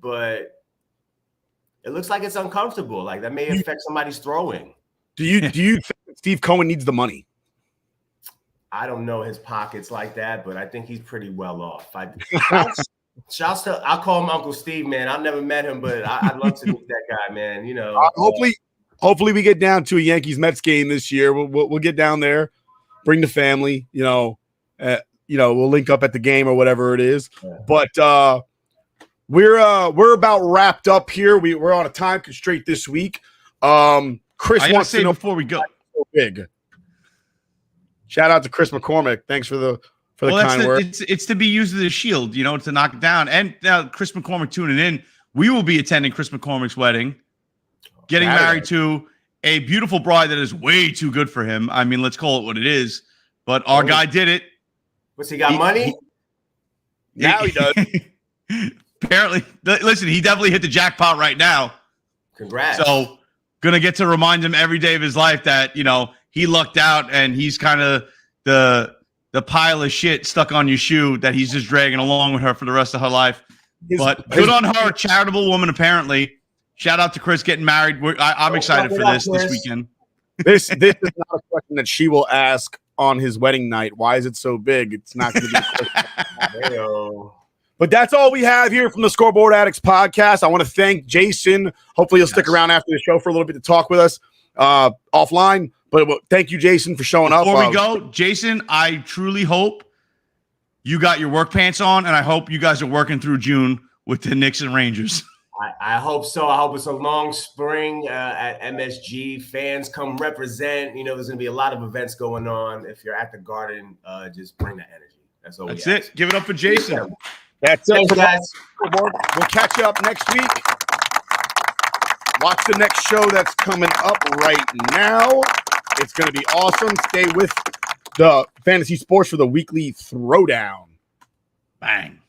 but. It looks like it's uncomfortable. Like that may affect somebody's throwing. Do you think Steve Cohen needs the money? I don't know his pockets like that, but I think he's pretty well off. Shouts to I'll call him Uncle Steve, man. I've never met him, but I'd love to meet that guy, man. Hopefully we get down to a Yankees Mets game this year. We'll get down there, bring the family. We'll link up at the game or whatever it is. Yeah. But we're about wrapped up here. We're on a time constraint this week. Chris wants to know before we go. So big. Shout out to Chris McCormick. Thanks for the kind words. It's to be used as a shield, to knock it down. And now Chris McCormick tuning in. We will be attending Chris McCormick's wedding, getting married to a beautiful bride that is way too good for him. I mean, let's call it what it is. But our guy did it. What's he got money? Now he does. Apparently, listen, he definitely hit the jackpot right now. Congrats. So, gonna get to remind him every day of his life that, he lucked out and he's kind of the the pile of shit stuck on your shoe that he's just dragging along with her for the rest of her life. But good on her, charitable woman apparently. Shout out to Chris getting married. I'm excited for this weekend. This is not a question that she will ask on his wedding night. Why is it so big? It's not going to be a question. But that's all we have here from the Scoreboard Addicts podcast. I want to thank Jason. Hopefully, he'll stick around after the show for a little bit to talk with us offline. But thank you, Jason, for showing up. Before we go, Jason, I truly hope you got your work pants on, and I hope you guys are working through June with the Knicks and Rangers. I hope so. I hope it's a long spring at MSG. Fans come represent. You know, there's going to be a lot of events going on. If you're at the Garden, just bring the energy. That's all. That's it. Give it up for Jason. That's it, thanks, guys. We'll catch you up next week. Watch the next show that's coming up right now. It's going to be awesome. Stay with the Fantasy Sports for the weekly throwdown. Bang.